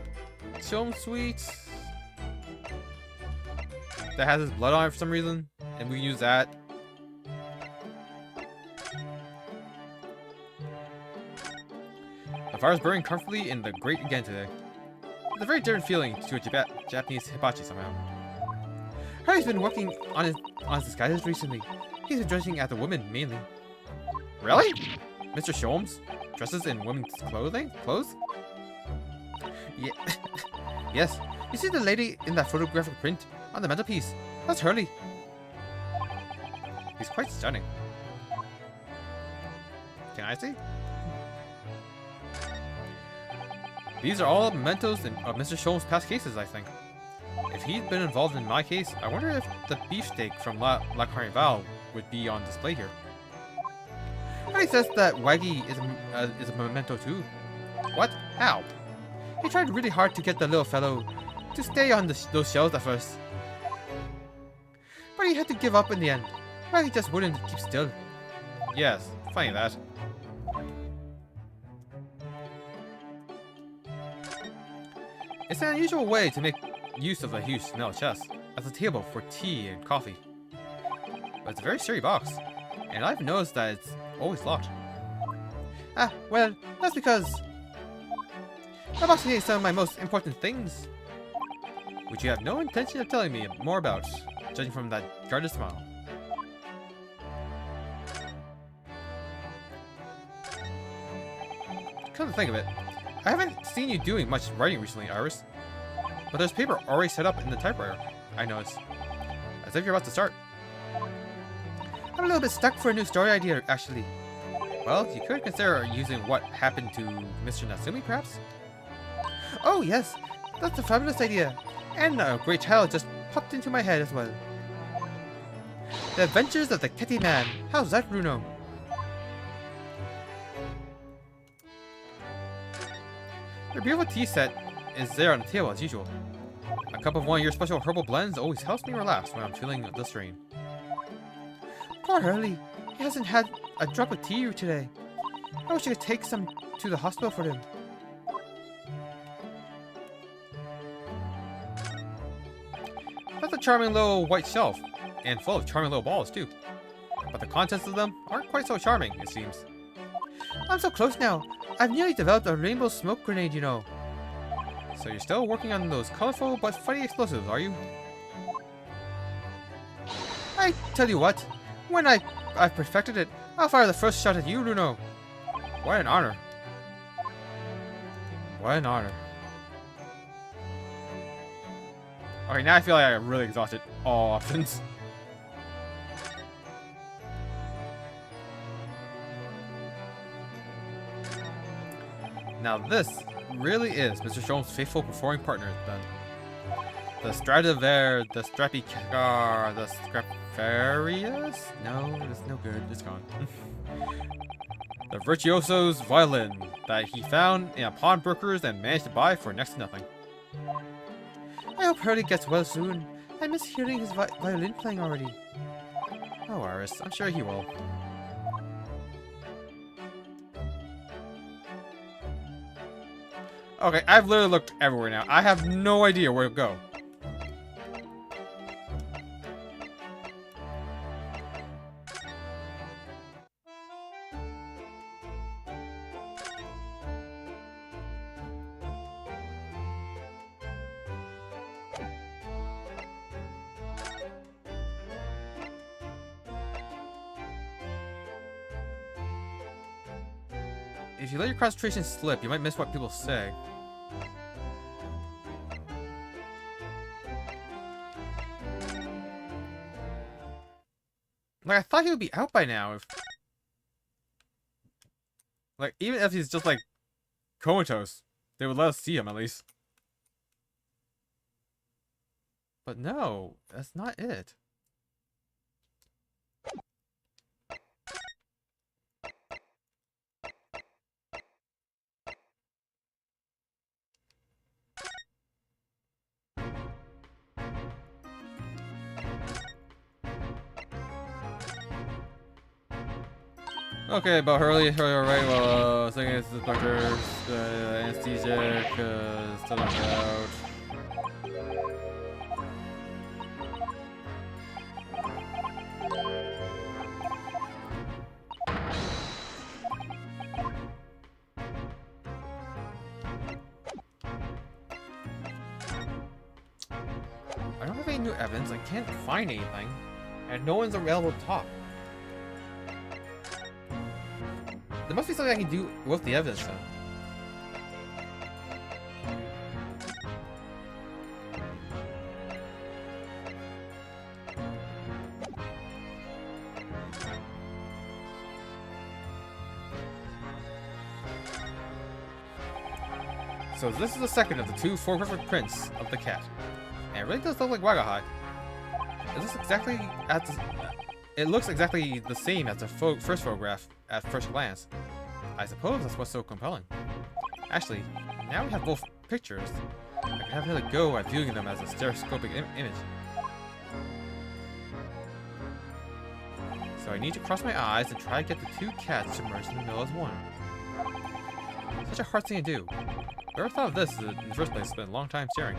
Shom Sweet that has his blood on it for some reason, and we use that. The fire is burning comfortably in the grate again today. It's a very different feeling to a Japanese hibachi somehow. Harry's been working on his disguises recently. He's been dressing as a woman mainly. Really? Mr. Sholmes dresses in women's clothes? Yeah. Yes. You see the lady in that photographic print on the mantelpiece? That's Hurley. He's quite stunning. Can I see? These are all mementos of Mr. Sholmes' past cases, I think. If he'd been involved in my case, I wonder if the beefsteak from La Carnival would be on display here. Harry says that Waggy is a memento too. What? How? He tried really hard to get the little fellow to stay on those shelves at first. But he had to give up in the end. Waggy just wouldn't keep still. Yes, funny that. It's an unusual way to make use of a huge Chanel chest as a table for tea and coffee. But it's a very sturdy box, and I've noticed that it's always locked. Ah, well, that's because the box contains some of my most important things, which you have no intention of telling me more about, judging from that guarded smile. Come to think of it, I haven't seen you doing much writing recently, Iris. But there's paper already set up in the typewriter, I noticed. As if you're about to start. I'm a little bit stuck for a new story idea, actually. Well, you could consider using what happened to Mr. Natsumi, perhaps? Oh, yes. That's a fabulous idea. And a great title just popped into my head as well. The Adventures of the Kitty Man. How's that, Bruno? Your beautiful tea set is there on the table as usual. A cup of one of your special herbal blends always helps me relax when I'm feeling the strain. Poor Hurley. He hasn't had a drop of tea today. I wish I could take some to the hospital for him. That's a charming little white shelf, and full of charming little balls too. But the contents of them aren't quite so charming, it seems. I'm so close now. I've nearly developed a rainbow smoke grenade, you know. So you're still working on those colorful but funny explosives, are you? I tell you what, when I've perfected it, I'll fire the first shot at you, Bruno. What an honor. What an honor. Okay, now I feel like I really exhausted all options. Now this really is Mr. Sholmes' faithful performing partner, then. The Stradivar, the Strapicar, the Straparius? No, it's no good, it's gone. The Virtuoso's violin that he found in a pawnbroker's and managed to buy for next to nothing. I hope Hurley gets well soon. I miss hearing his violin playing already. Oh, Iris, I'm sure he will. Okay, I've literally looked everywhere now. I have no idea where to go. If you let your concentration slip, you might miss what people say. Like, I thought he would be out by now. If, like, even if he's just, like, comatose, they would let us see him, at least. But no, that's not it. Okay, about Hurley, alright, well, second is the doctor, anesthesia, still not out. I don't have any new evidence, I can't find anything, and no one's available to talk. There must be something I can do with the evidence, then. So this is the second of the two photographic prints of the cat. And it really does look like Wagahai. It looks exactly it looks exactly the same as the first photograph at first glance. I suppose that's what's so compelling. Actually, now we have both pictures. I can have another go at viewing them as a stereoscopic image. So I need to cross my eyes and try to get the two cats submerged in the middle as one. Such a hard thing to do. Whoever thought of this in the first place spent a long time staring.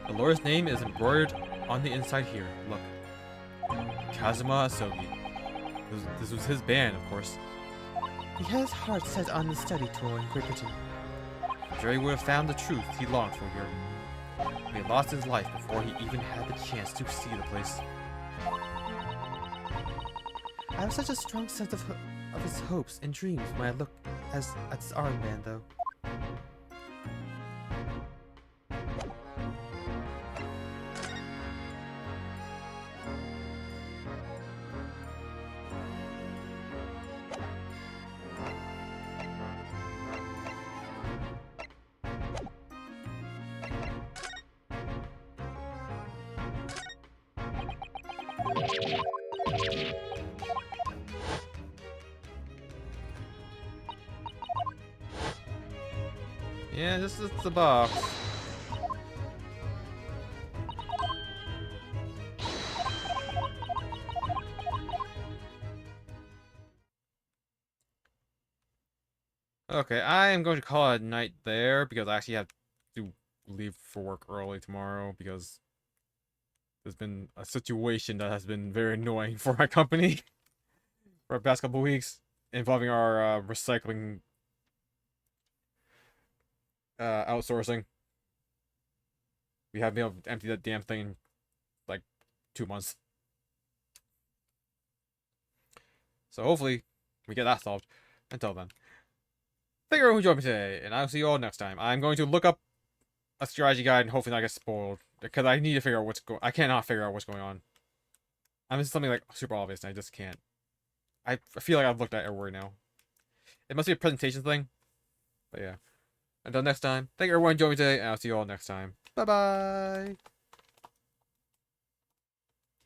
The lawyer's name is embroidered on the inside here. Look. Kazuma Asogi. This was his band, of course. He had his heart set on the study tour in Great Britain. Jerry would have found the truth he longed for here. He had lost his life before he even had the chance to see the place. I have such a strong sense of his hopes and dreams when I look at his armband, though. Yeah, this is the box. Okay, I am going to call it a night there because I actually have to leave for work early tomorrow because there's been a situation that has been very annoying for my company for the past couple weeks involving our recycling outsourcing. We haven't been able to empty that damn thing in like 2 months. So hopefully we get that solved. Until then, thank you everyone who joined me today, and I'll see you all next time. I'm going to look up a strategy guide and hopefully not get spoiled because I need to figure out what's going. I cannot figure out what's going on. I'm just something like super obvious, and I just can't. I feel like I've looked at it everywhere now. It must be a presentation thing, but yeah. Until next time, thank you everyone who joined me today, and I'll see you all next time. Bye-bye!